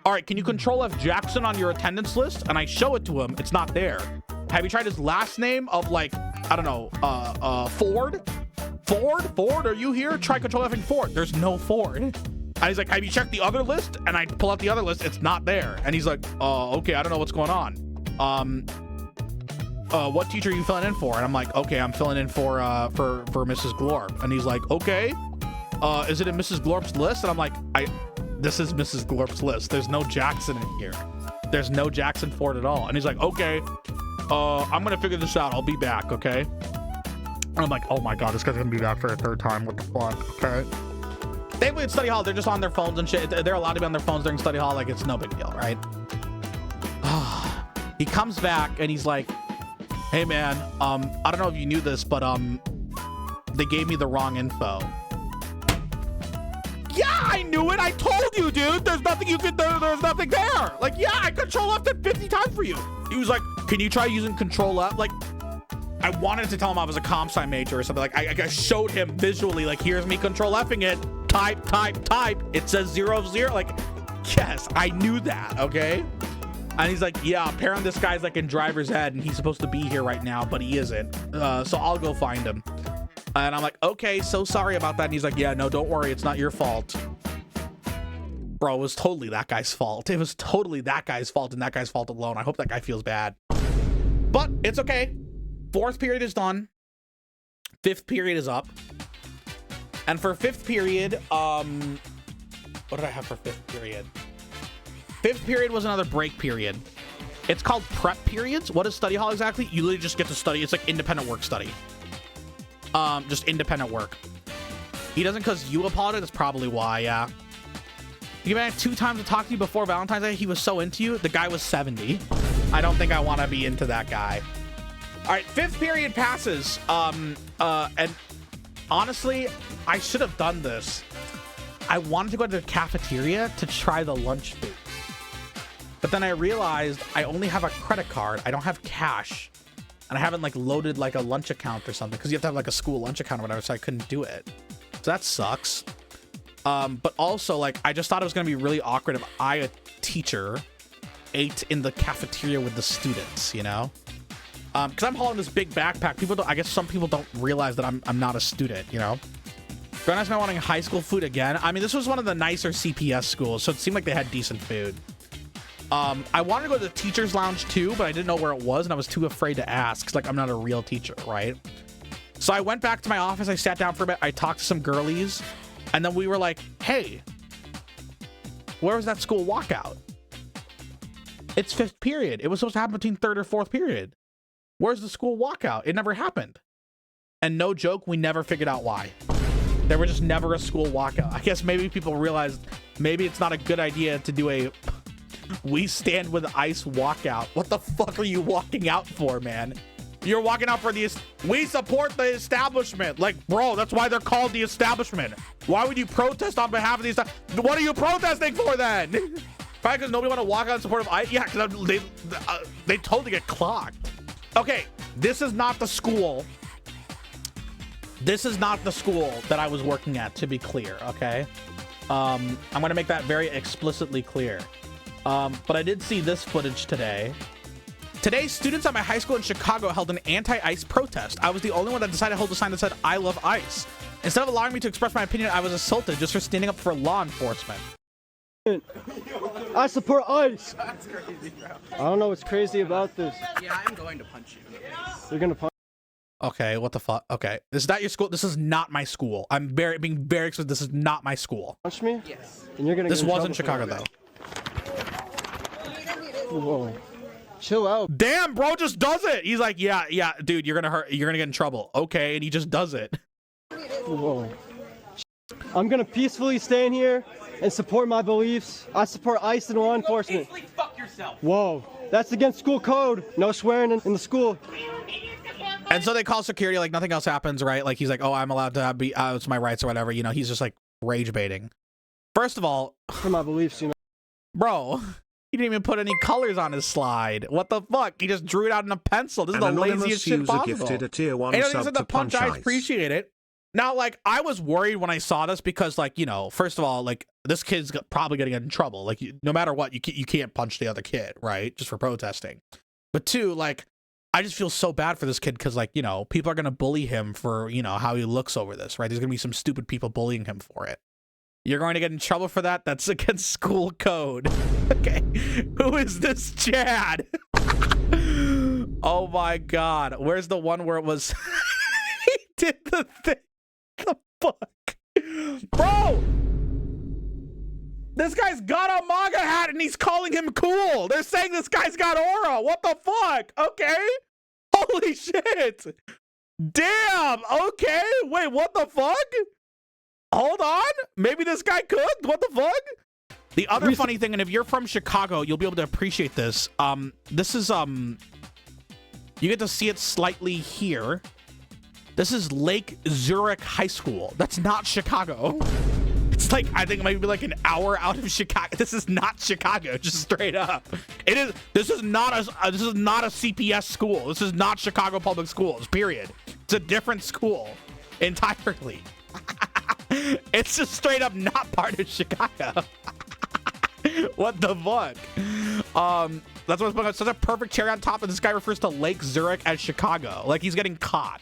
All right, can you control F Jackson on your attendance list?" And I show it to him. It's not there. Have you tried his last name of like, I don't know, Ford? Ford, are you here? Try control F Ford. There's no Ford. And he's like, "Have you checked the other list?" And I pull out the other list. It's not there. And he's like, "Okay, I don't know what's going on. What teacher are you filling in for?" And I'm like, "Okay, I'm filling in for Mrs. Glorp." And he's like, "Okay, is it in Mrs. Glorp's list?" And I'm like, this is Mrs. Glorp's list. There's no Jackson in here. There's no Jackson Ford at all." And he's like, "Okay, I'm gonna figure this out. I'll be back, okay?" And I'm like, "Oh my God, this guy's gonna be back for a third time. What the fuck?" Okay. Thankfully, at study hall, they're just on their phones and shit. They're allowed to be on their phones during study hall. Like, it's no big deal, right? He comes back and he's like, "Hey man, I don't know if you knew this, but they gave me the wrong info." Yeah, I knew it. I told you, dude. There's nothing you could do. There's nothing there. Like, yeah, I control F it 50 times for you. He was like, "Can you try using control F?" Like, I wanted to tell him I was a comp sci major or something. Like, I showed him visually, like, here's me control Fing it. Type. It says 0. Like, yes, I knew that, okay? And he's like, "Yeah, apparently this guy's like in driver's ed and he's supposed to be here right now, but he isn't. So I'll go find him." And I'm like, "Okay, so sorry about that." And he's like, "Yeah, no, don't worry. It's not your fault." Bro, it was totally that guy's fault. It was totally that guy's fault and that guy's fault alone. I hope that guy feels bad. But it's okay. Fourth period is done. Fifth period is up. And for fifth period, what did I have for fifth period? Fifth period was another break period. It's called prep periods. What is study hall exactly? You literally just get to study. It's like independent work study. Just independent work. He doesn't because you applauded. That's probably why, yeah. He came back 2 times to talk to you before Valentine's Day. He was so into you. The guy was 70. I don't think I want to be into that guy. All right, fifth period passes. And honestly, I should have done this. I wanted to go to the cafeteria to try the lunch food. But then I realized I only have a credit card. I don't have cash. And I haven't like loaded like a lunch account or something because you have to have like a school lunch account or whatever, so I couldn't do it. So that sucks. But also like I just thought it was gonna be really awkward if I, a teacher, ate in the cafeteria with the students, you know? Because I'm hauling this big backpack. People don't, I guess some people don't realize that I'm not a student, you know? Grand Ice Man wanting high school food again. I mean, this was one of the nicer CPS schools, so it seemed like they had decent food. I wanted to go to the teacher's lounge too, but I didn't know where it was, and I was too afraid to ask, 'cause like I'm not a real teacher, right? So I went back to my office, I sat down for a bit, I talked to some girlies, and then we were like, hey, where was that school walkout? It's 5th period. It was supposed to happen between 3rd or 4th period. Where's the school walkout? It never happened. And no joke, we never figured out why. There was just never a school walkout. I guess maybe people realized maybe it's not a good idea to do a we stand with ice walkout. What the fuck are you walking out for, man? You're walking out for the we support the establishment. Like, bro, that's why they're called the establishment. Why would you protest on behalf of these? What are you protesting for then? Probably because nobody want to walk out in support of ice. Yeah, because they totally get clocked. Okay, this is not the school. This is not the school that I was working at, to be clear, okay? I'm going to make that very explicitly clear. But I did see this footage today. Today, students at my high school in Chicago held an anti-ice protest. I was the only one that decided to hold a sign that said, I love ice. Instead of allowing me to express my opinion, I was assaulted just for standing up for law enforcement. I support ICE. That's crazy, bro. I don't know what's crazy about this. Yeah, I'm going to punch you. You're gonna punch. Okay, what the fuck? Okay, this is not your school. This is not my school. I'm being very explicit. This is not my school. Punch me? Yes. And you're gonna. This get in was in trouble Chicago though. Whoa. Chill out. Damn, bro, just does it. He's like, yeah, dude, you're gonna hurt. You're gonna get in trouble. Okay, and he just does it. Whoa. I'm gonna peacefully stand here and support my beliefs. I support ICE and law enforcement. Fuck yourself. Whoa. That's against school code. No swearing in the school. And so they call security, like nothing else happens, right? Like he's like, oh, I'm allowed to be, it's my rights or whatever. You know, he's just like rage baiting. First of all, For my beliefs, you know. bro, he didn't even put any colors on his slide. What the fuck? He just drew it out in a pencil. This is the laziest shit possible. Gifted a tier 1 And he sub said to the punch, I appreciate it. Now, like, I was worried when I saw this because, like, you know, first of all, like, this kid's probably gonna get in trouble. Like, no matter what, you can't punch the other kid, right? Just for protesting. But two, like, I just feel so bad for this kid because, like, you know, people are gonna bully him for, you know, how he looks over this, right? There's gonna be some stupid people bullying him for it. You're going to get in trouble for that? That's against school code. Okay, who is this Chad? Oh my God, where's the one where it was? He did the thing. The fuck, bro? This guy's got a MAGA hat and he's calling him cool. They're saying this guy's got aura. What the fuck? Okay. Holy shit. Damn. Okay. Wait, what the fuck? Hold on. Maybe this guy cooked. What the fuck? The other funny thing, and if you're from Chicago, you'll be able to appreciate this. This is you get to see it slightly here. This is Lake Zurich High School. That's not Chicago. It's like, I think maybe like an hour out of Chicago. This is not Chicago, just straight up. It is. This is not a CPS school. This is not Chicago Public Schools, period. It's a different school entirely. It's just straight up not part of Chicago. What the fuck? That's what's such a perfect cherry on top, and this guy refers to Lake Zurich as Chicago. Like he's getting caught.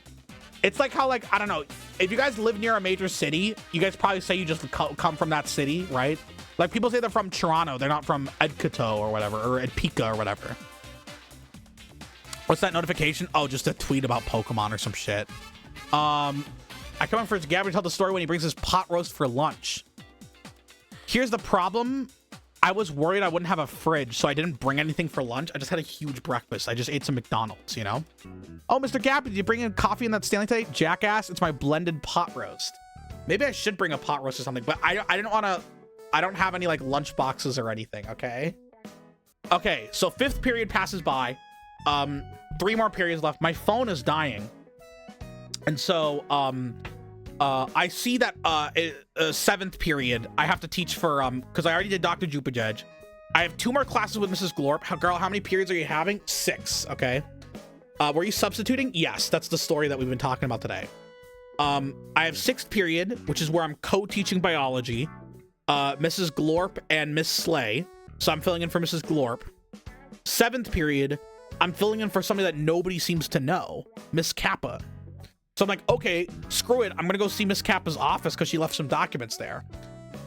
It's like how, like, I don't know, if you guys live near a major city, you guys probably say you just come from that city, right? Like people say they're from Toronto, they're not from Edcoto or whatever, or Edpica or whatever. What's that notification? Oh, just a tweet about Pokemon or some shit. I come in for Gappy to tell the story when he brings his pot roast for lunch. Here's the problem. I was worried I wouldn't have a fridge, so I didn't bring anything for lunch. I just had a huge breakfast. I just ate some McDonald's, you know? Oh, Mr. Gappy, did you bring in coffee in that Stanley today? Jackass, it's my blended pot roast. Maybe I should bring a pot roast or something, but I didn't want to... I don't have any, like, lunch boxes or anything, okay? Okay, so 5th period passes by. 3 more periods left. My phone is dying. And so, I see that 7th period I have to teach for because I already did Dr. Jupajej. I have 2 more classes with Mrs. Glorp. Girl, how many periods are you having? 6, okay. Were you substituting? Yes, that's the story that we've been talking about today. I have 6th period, which is where I'm co-teaching biology. Mrs. Glorp and Miss Slay. So I'm filling in for Mrs. Glorp. 7th period, I'm filling in for somebody that nobody seems to know, Miss Kappa. So I'm like, okay, screw it. I'm gonna go see Miss Kappa's office because she left some documents there.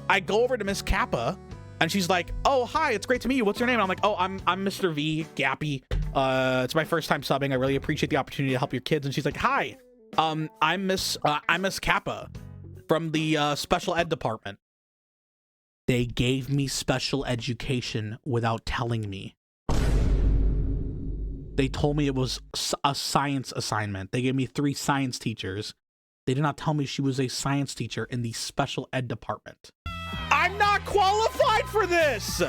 I go over to Miss Kappa and she's like, oh, hi, it's great to meet you. What's your name? And I'm like, oh, I'm Mr. V, Gappy. It's my first time subbing. I really appreciate the opportunity to help your kids. And she's like, hi, I'm Miss Kappa from the special ed department. They gave me special education without telling me. They told me it was a science assignment. They gave me 3 science teachers. They did not tell me she was a science teacher in the special ed department. I'm not qualified for this.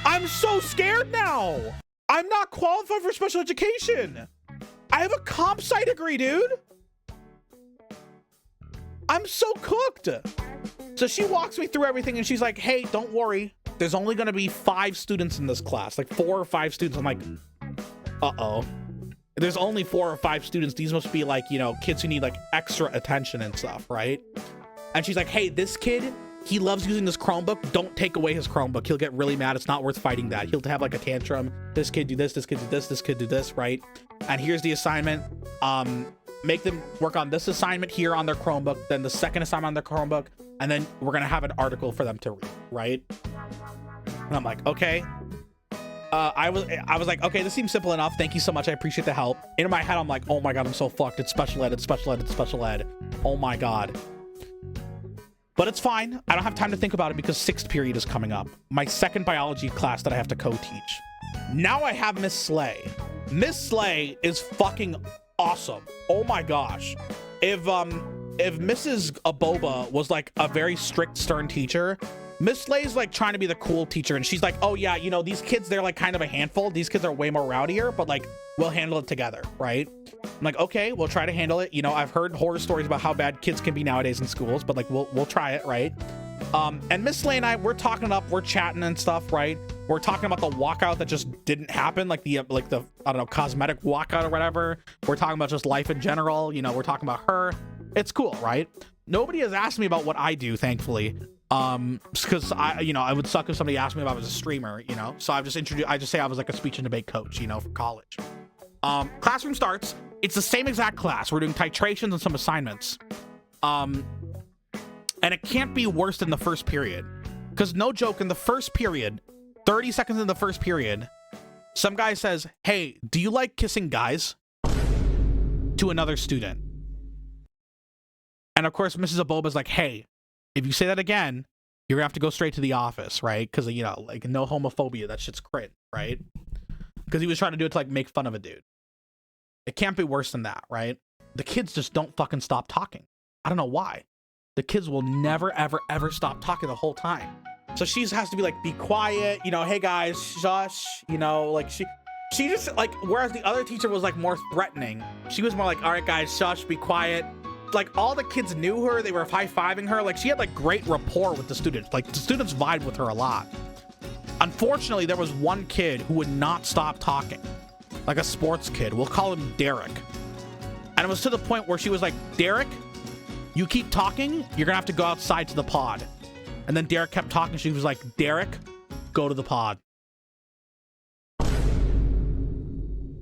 I'm so scared now. I'm not qualified for special education. I have a comp sci degree, dude. I'm so cooked. So she walks me through everything and she's like, hey, don't worry. There's only going to be 5 students in this class, like 4 or 5 students. I'm like, uh-oh. There's only 4 or 5 students. These must be like, you know, kids who need like extra attention and stuff, right? And she's like, hey, this kid, he loves using this Chromebook. Don't take away his Chromebook. He'll get really mad. It's not worth fighting that. He'll have like a tantrum. This kid do this, this kid do this, this kid do this, right? And here's the assignment. Make them work on this assignment here on their Chromebook, then the second assignment on their Chromebook, and then we're gonna have an article for them to read, right? And I'm like, okay. I was like, okay, this seems simple enough. Thank you so much. I appreciate the help. In my head, I'm like, oh my God, I'm so fucked. It's special ed, it's special ed, it's special ed. Oh my God. But it's fine. I don't have time to think about it because 6th period is coming up. My 2nd biology class that I have to co-teach. Now I have Miss Slay. Miss Slay is fucking awesome. Oh my gosh. If Mrs. Aboba was like a very strict, stern teacher, Miss Slay's like trying to be the cool teacher, and she's like, oh yeah, you know, these kids, they're like kind of a handful. These kids are way more rowdier, but like we'll handle it together, right? I'm like, okay, we'll try to handle it. You know, I've heard horror stories about how bad kids can be nowadays in schools, but like we'll try it, right? And Miss Slay and I, we're talking up, we're chatting and stuff, right? We're talking about the walkout that just didn't happen, like the I don't know, cosmetic walkout or whatever. We're talking about just life in general. You know, we're talking about her. It's cool, right? Nobody has asked me about what I do, thankfully. Because I would suck if somebody asked me if I was a streamer, you know? So I just say I was like a speech and debate coach, you know, for college. Classroom starts. It's the same exact class. We're doing titrations and some assignments. And it can't be worse than the first period. Because no joke, in the first period, 30 seconds in the first period, some guy says, hey, do you like kissing guys? To another student. And of course, Mrs. Aboba's like, hey, if you say that again, you're gonna have to go straight to the office, right? Because, you know, like, no homophobia. That shit's cringe, right? Because he was trying to do it to, like, make fun of a dude. It can't be worse than that, right? The kids just don't fucking stop talking. I don't know why. The kids will never, ever, ever stop talking the whole time. So she has to be like, be quiet, you know, hey guys, shush, you know, like she just like, whereas the other teacher was like more threatening, she was more like, all right guys, shush, be quiet. Like all the kids knew her, they were high-fiving her, like she had like great rapport with the students, like the students vibed with her a lot. Unfortunately, there was one kid who would not stop talking, like a sports kid. We'll call him Derek. And it was to the point where she was like, Derek, you keep talking, you're gonna have to go outside to the pod. And then Derek kept talking. She was like, Derek, go to the pod.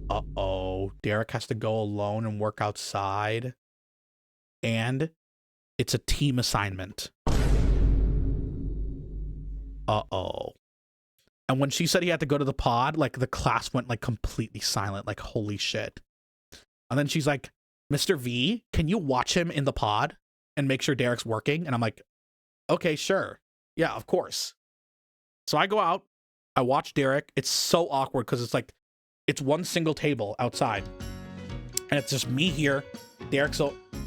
Uh-oh. Derek has to go alone and work outside. And it's a team assignment. Uh-oh. And when she said he had to go to the pod, like the class went like completely silent, like holy shit. And then she's like, Mr. V, can you watch him in the pod and make sure Derek's working? And I'm like, okay, sure. Yeah, of course. So I go out, I watch Derek. It's so awkward because it's like, it's one single table outside. And it's just me here. Derek's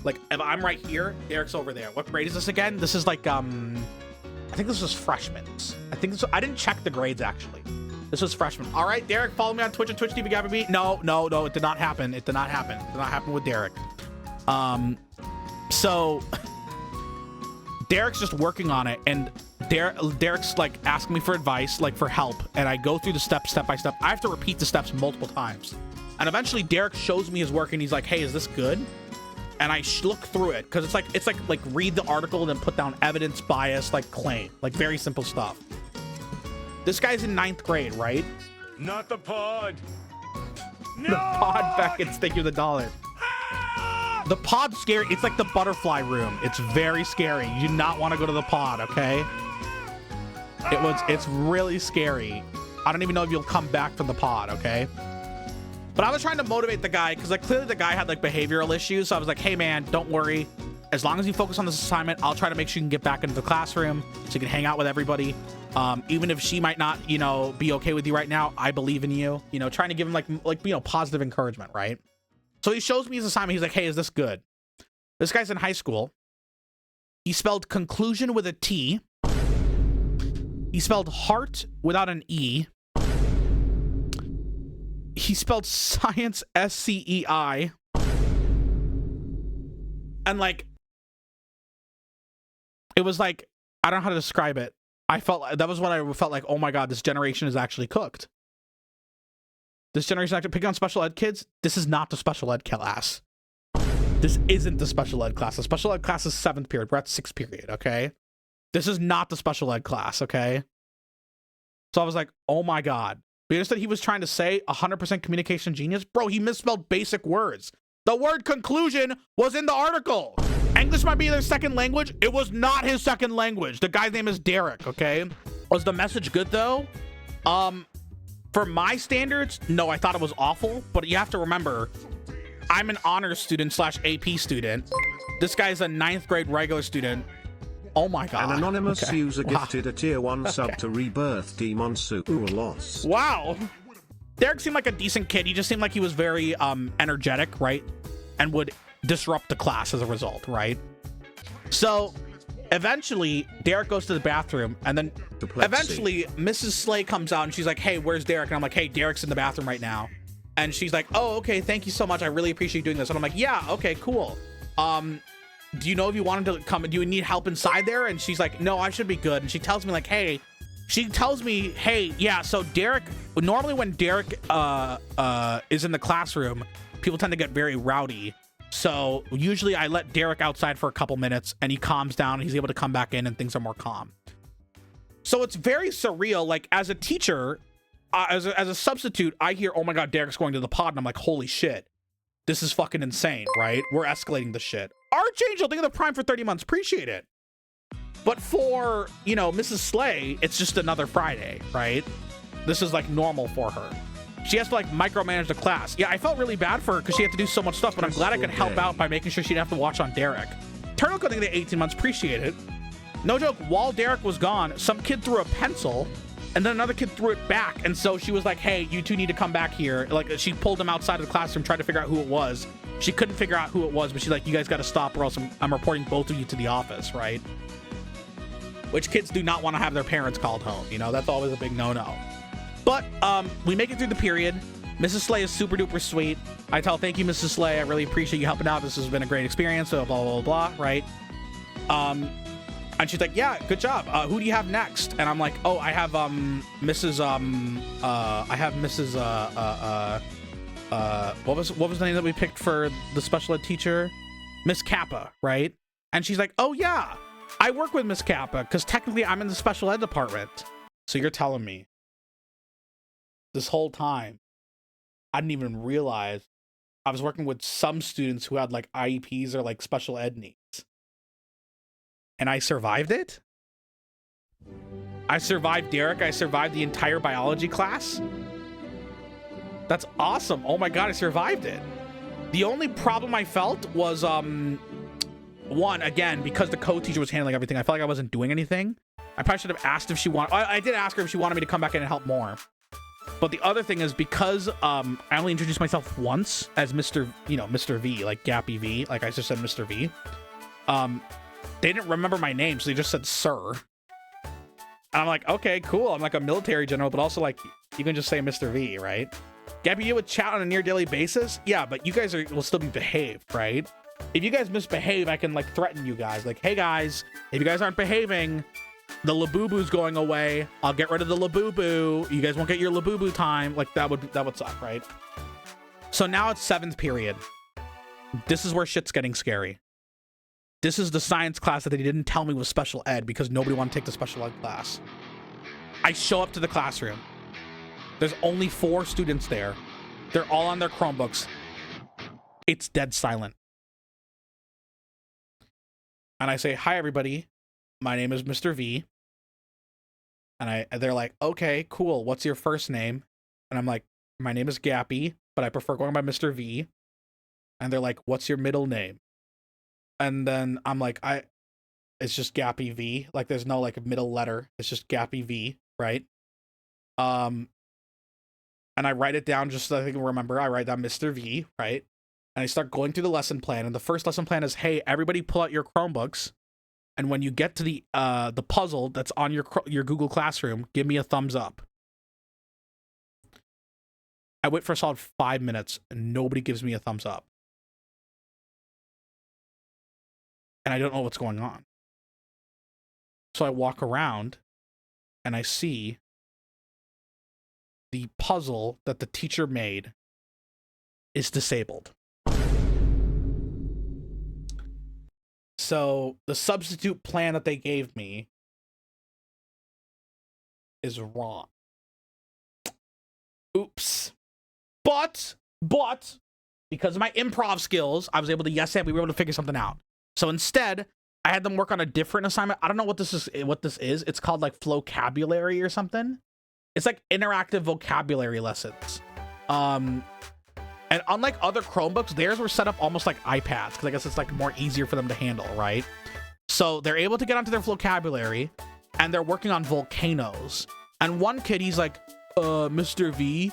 like, if I'm right here, Derek's over there. What grade is this again? This is like, I think this was freshmen. I didn't check the grades actually. This was freshman. All right, Derek, follow me on Twitch and Twitch TV GappyV. No, it did not happen. It did not happen. It did not happen with Derek. So Derek's just working on it, and Derek's like asking me for advice, like for help, and I go through the steps step by step. I have to repeat the steps multiple times, and eventually Derek shows me his work, and he's like, "Hey, is this good?" And I look through it because it's like read the article and then put down evidence, bias, like claim, like very simple stuff. This guy's in 9th grade, right? Not the pod. The pod beckons. Thank you, the dollar. The pod's scary. It's like the butterfly room. It's very scary. You do not want to go to the pod, okay? It's really scary. I don't even know if you'll come back from the pod, okay? But I was trying to motivate the guy because like clearly the guy had like behavioral issues. So I was like, hey man, don't worry. As long as you focus on this assignment, I'll try to make sure you can get back into the classroom so you can hang out with everybody. Even if she might not, you know, be okay with you right now, I believe in you. You know, trying to give him like you know, positive encouragement, right? So he shows me his assignment. He's like, hey, is this good? This guy's in high school. He spelled conclusion with a T. He spelled heart without an E. He spelled science SCEI. And like, it was like, I don't know how to describe it. I felt that was what I felt like, oh my God, this generation is actually cooked. This generation actually picking on special ed kids. This is not the special ed class. This isn't the special ed class. The special ed class is 7th period. We're at 6th period, okay? This is not the special ed class, okay? So I was like, oh my God. You understand he was trying to say 100% communication genius? Bro, he misspelled basic words. The word conclusion was in the article. English might be their second language. It was not his second language. The guy's name is Derek, okay? Was the message good though? For my standards, no, I thought it was awful. But you have to remember, I'm an honors student / AP student. This guy's a 9th grade regular student. Oh my God. An anonymous Okay. user Wow. gifted a tier 1 Okay. sub to Rebirth Demon Super Loss. Wow. Derek seemed like a decent kid. He just seemed like he was very energetic, right? And would disrupt the class as a result, right? So eventually Derek goes to the bathroom, and then eventually Mrs. Slay comes out and she's like, hey, where's Derek? And I'm like, hey, Derek's in the bathroom right now. And she's like, oh, okay, thank you so much. I really appreciate you doing this. And I'm like, yeah, okay, cool. Do you know if you wanted to come? Do you need help inside there? And she's like, no, I should be good. And she tells me like, hey, yeah, so Derek, normally when Derek is in the classroom, people tend to get very rowdy. So usually I let Derek outside for a couple minutes and he calms down and he's able to come back in and things are more calm. So it's very surreal. Like as a teacher, as a substitute, I hear, oh my God, Derek's going to the pod. And I'm like, holy shit, this is fucking insane, right? We're escalating the shit. Archangel, think of the Prime for 30 months. Appreciate it. But for, you know, Mrs. Slay, it's just another Friday, right? This is like normal for her. She has to like micromanage the class. Yeah, I felt really bad for her because she had to do so much stuff, but I'm glad I could help out by making sure she didn't have to watch on Derek. Turtle coding the 18 months, appreciate it. No joke, while Derek was gone, some kid threw a pencil and then another kid threw it back. And so she was like, hey, you two need to come back here. Like she pulled him outside of the classroom, tried to figure out who it was. She couldn't figure out who it was, but she's like, you guys got to stop or else I'm reporting both of you to the office, right? Which kids do not want to have their parents called home. You know, that's always a big no-no. But we make it through the period. Mrs. Slay is super duper sweet. I tell, thank you, Mrs. Slay. I really appreciate you helping out. This has been a great experience. Blah, blah, blah, blah, right? And she's like, yeah, good job. Who do you have next? And I'm like, oh, I have Mrs. What was the name that we picked for the special ed teacher? Miss Kappa, right? And she's like, oh yeah, I work with Miss Kappa because technically I'm in the special ed department. So you're telling me this whole time I didn't even realize I was working with some students who had like IEPs or like special ed needs. And I survived it? I survived Derek. I survived the entire biology class. That's awesome. Oh my God, I survived it. The only problem I felt was, one, again, because the co-teacher was handling everything, I felt like I wasn't doing anything. I probably should have asked if she wanted, I did ask her if she wanted me to come back in and help more. But the other thing is because I only introduced myself once as Mr. V, like GappyV, like I just said Mr. V. They didn't remember my name, so they just said sir. And I'm like, okay, cool. I'm like a military general, but also like you can just say Mr. V, right? Gappy, you would chat on a near daily basis? Yeah, but you guys will still be behaved, right? If you guys misbehave, I can like threaten you guys. Like, hey guys, if you guys aren't behaving, The Labubu's going away. I'll get rid of the Labubu. You guys won't get your Labubu time. Like, that would suck, right? So now it's 7th period. This is where shit's getting scary. This is the science class that they didn't tell me was special ed because nobody wanted to take the special ed class. I show up to the classroom. There's only 4 students there. They're all on their Chromebooks. It's dead silent. And I say, hi, everybody. My name is Mr. V. And they're like, okay, cool. What's your first name? And I'm like, my name is Gappy, but I prefer going by Mr. V. And they're like, what's your middle name? And then I'm like, it's just GappyV. Like, there's no like middle letter. It's just GappyV, right? And I write it down just so I can remember. I write down Mr. V, right? And I start going through the lesson plan. And the first lesson plan is, hey, everybody pull out your Chromebooks. And when you get to the puzzle that's on your Google Classroom, give me a thumbs up. I wait for a solid 5 minutes and nobody gives me a thumbs up. And I don't know what's going on. So I walk around and I see the puzzle that the teacher made is disabled. So the substitute plan that they gave me is wrong. Oops. But because of my improv skills, I was able to we were able to figure something out. So instead, I had them work on a different assignment. I don't know what this is. It's called like vocabulary or something. It's like interactive vocabulary lessons. And unlike other Chromebooks, theirs were set up almost like iPads, because I guess it's like more easier for them to handle, right? So they're able to get onto their vocabulary, and they're working on volcanoes. And one kid, he's like, Mr. V,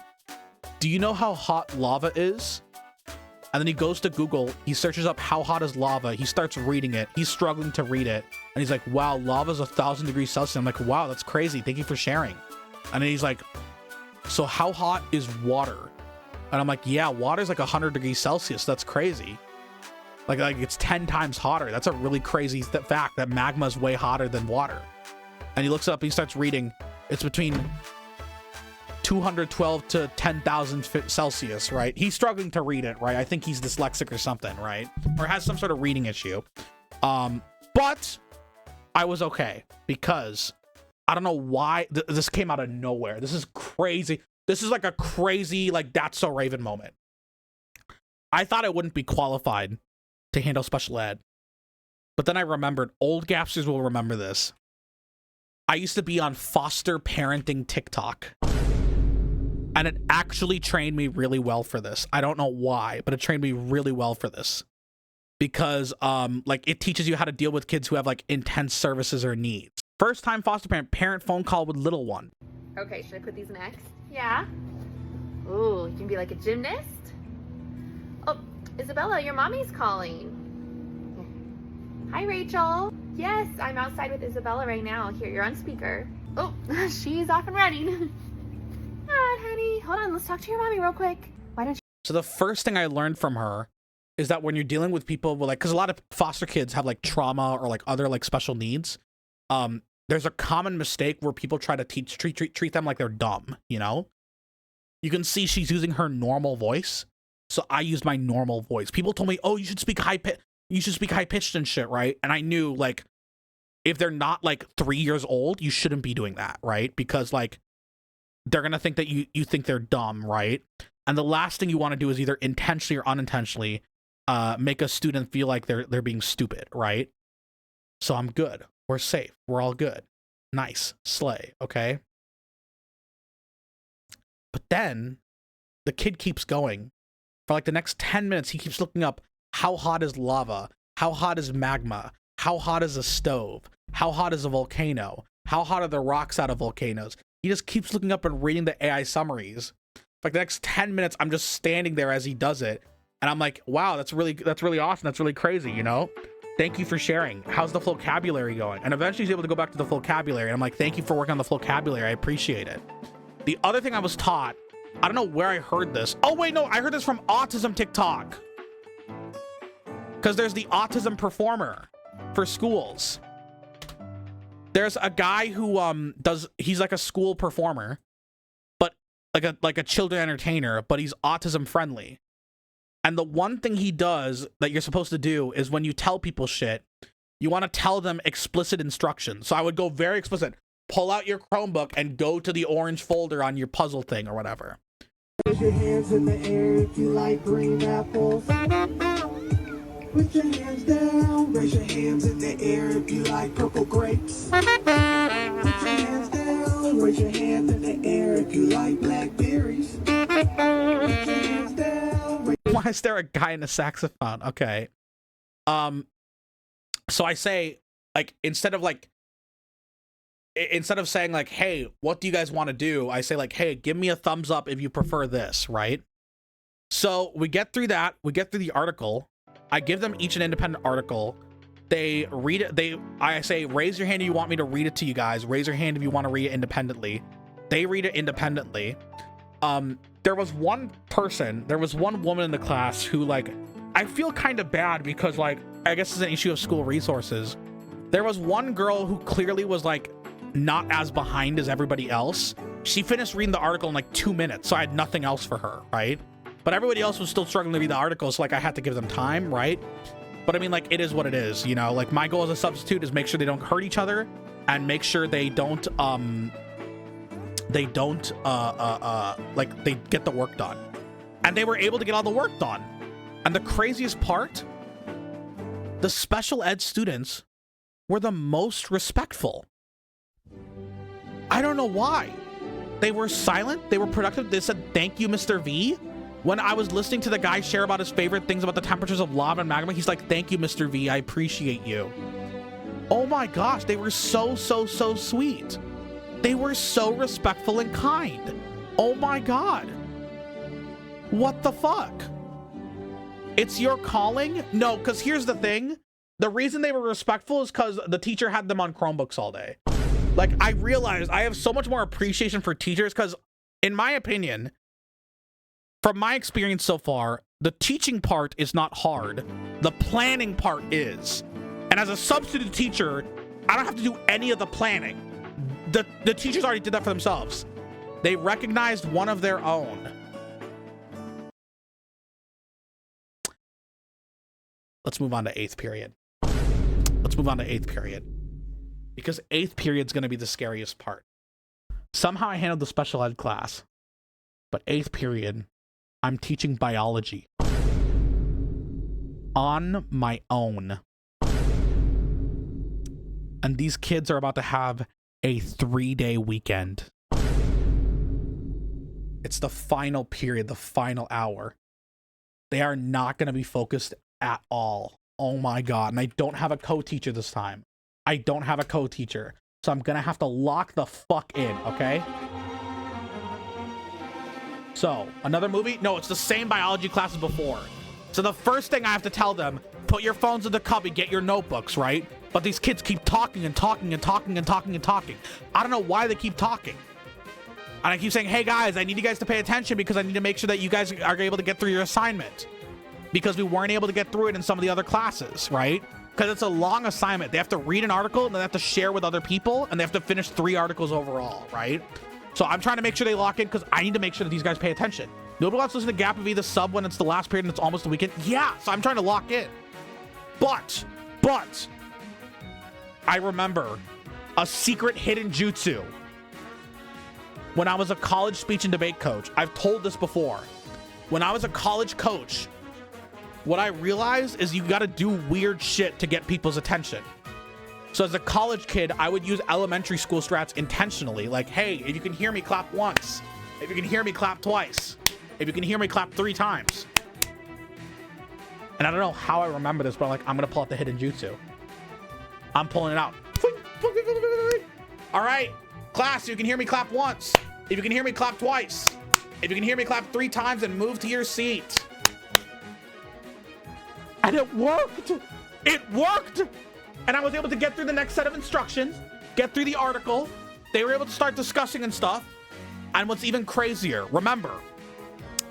do you know how hot lava is? And then he goes to Google, he searches up how hot is lava, he starts reading it, he's struggling to read it, and he's like, wow, lava's 1,000 degrees Celsius. I'm like, wow, that's crazy, thank you for sharing. And then he's like, so how hot is water? And I'm like, yeah, water's like 100 degrees Celsius. That's crazy. Like it's 10 times hotter. That's a really crazy fact that magma is way hotter than water. And he looks up, he starts reading. It's between 212 to 10,000 Celsius, right? He's struggling to read it, right? I think he's dyslexic or something, right? Or has some sort of reading issue. But I was okay because I don't know why this came out of nowhere. This is crazy. This is like a crazy, like, That's So Raven moment. I thought I wouldn't be qualified to handle special ed. But then I remembered, old Gapsters will remember this. I used to be on foster parenting TikTok. And it actually trained me really well for this. I don't know why, but it trained me really well for this. Because, like, it teaches you how to deal with kids who have, like, intense services or needs. First time foster parent phone call with little one. Okay, should I put these next? Yeah. Ooh, you can be like a gymnast. Oh, Isabella, your mommy's calling. Hi, Rachel. Yes, I'm outside with Isabella right now. Here, you're on speaker. Oh, she's off and running. Alright, honey. Hold on, let's talk to your mommy real quick. Why don't you... So the first thing I learned from her is that when you're dealing with people with, like, because a lot of foster kids have, like, trauma or, like, other, like, special needs, there's a common mistake where people try to treat them like they're dumb, you know? You can see she's using her normal voice, so I used my normal voice. People told me, oh, you should speak high-pitched and shit, right? And I knew, like, if they're not, like, 3 years old, you shouldn't be doing that, right? Because, like, they're gonna think that you think they're dumb, right? And the last thing you want to do is either intentionally or unintentionally make a student feel like they're being stupid, right? So I'm good. We're safe. We're all good. Nice. Slay. Okay. But then the kid keeps going for like the next 10 minutes. He keeps looking up how hot is lava? How hot is magma? How hot is a stove? How hot is a volcano? How hot are the rocks out of volcanoes? He just keeps looking up and reading the AI summaries. Like the next 10 minutes, I'm just standing there as he does it. And I'm like, wow, that's really awesome. That's really crazy, you know? Thank you for sharing. How's the vocabulary going? And eventually he's able to go back to the vocabulary. And I'm like, thank you for working on the vocabulary. I appreciate it. The other thing I was taught, I don't know where I heard this. Oh, wait, no, I heard this from Autism TikTok. Because there's the Autism Performer for schools. There's a guy who he's like a school performer, but like a children entertainer, but he's autism friendly. And the one thing he does that you're supposed to do is when you tell people shit, you want to tell them explicit instructions. So I would go very explicit. Pull out your Chromebook and go to the orange folder on your puzzle thing or whatever. Raise your hands in the air if you like green apples. Put your hands down. Raise your hands in the air if you like purple grapes. Put your hands down. Raise your hands in the air if you like blackberries. Put your hands down. Why is there a guy in a saxophone? Okay. So I say, like, instead of saying like, hey, what do you guys want to do? I say like, hey, give me a thumbs up if you prefer this, right? So we get through that. We get through the article. I give them each an independent article. They read it. I say, raise your hand if you want me to read it to you guys. Raise your hand if you want to read it independently. They read it independently. There was one woman in the class who, like, I feel kind of bad because, like, I guess it's an issue of school resources. There was one girl who clearly was, like, not as behind as everybody else. She finished reading the article in, like, 2 minutes, so I had nothing else for her, right? But everybody else was still struggling to read the article, so, like, I had to give them time, right? But, I mean, like, it is what it is, you know? Like, my goal as a substitute is make sure they don't hurt each other and make sure they don't, like, they get the work done. And they were able to get all the work done. And the craziest part, the special ed students were the most respectful. I don't know why. They were silent. They were productive. They said, thank you, Mr. V. When I was listening to the guy share about his favorite things about the temperatures of lava and magma, he's like, thank you, Mr. V. I appreciate you. Oh my gosh, they were so sweet. They were so respectful and kind. Oh my God. What the fuck? It's your calling? No, because here's the thing. The reason they were respectful is because the teacher had them on Chromebooks all day. Like, I realized I have so much more appreciation for teachers because, in my opinion, from my experience so far, the teaching part is not hard. The planning part is. And as a substitute teacher, I don't have to do any of the planning. The teachers already did that for themselves. They recognized one of their own. Let's move on to 8th period. Let's move on to 8th period. Because 8th period is going to be the scariest part. Somehow I handled the special ed class. But 8th period, I'm teaching biology. On my own. And these kids are about to have a 3-day weekend. It's the final period, the final hour. They are not going to be focused at all. Oh my God. And I don't have a co-teacher this time. I don't have a co-teacher. So I'm going to have to lock the fuck in, okay? So, another movie? No, it's the same biology class as before. So the first thing I have to tell them, put your phones in the cubby, get your notebooks, right? But these kids keep talking and talking and talking and talking and talking. I don't know why they keep talking. And I keep saying, hey guys, I need you guys to pay attention because I need to make sure that you guys are able to get through your assignment. Because we weren't able to get through it in some of the other classes, right? Because it's a long assignment. They have to read an article and then they have to share with other people and they have to finish 3 articles overall, right? So I'm trying to make sure they lock in because I need to make sure that these guys pay attention. Nobody wants to listen to GappyV the sub when it's the last period and it's almost the weekend. Yeah, so I'm trying to lock in. But, I remember a secret hidden jutsu. When I was a college speech and debate coach, I've told this before. When I was a college coach, what I realized is you got to do weird shit to get people's attention. So as a college kid, I would use elementary school strats intentionally. Like, hey, if you can hear me, clap once. If you can hear me, clap twice. If you can hear me, clap 3 times. And I don't know how I remember this, but I'm going to pull out the hidden jutsu. I'm pulling it out. All right, class, if you can hear me, clap once. If you can hear me, clap twice. If you can hear me, clap 3 times and move to your seat. And it worked. It worked. And I was able to get through the next set of instructions, get through the article. They were able to start discussing and stuff. And what's even crazier, remember,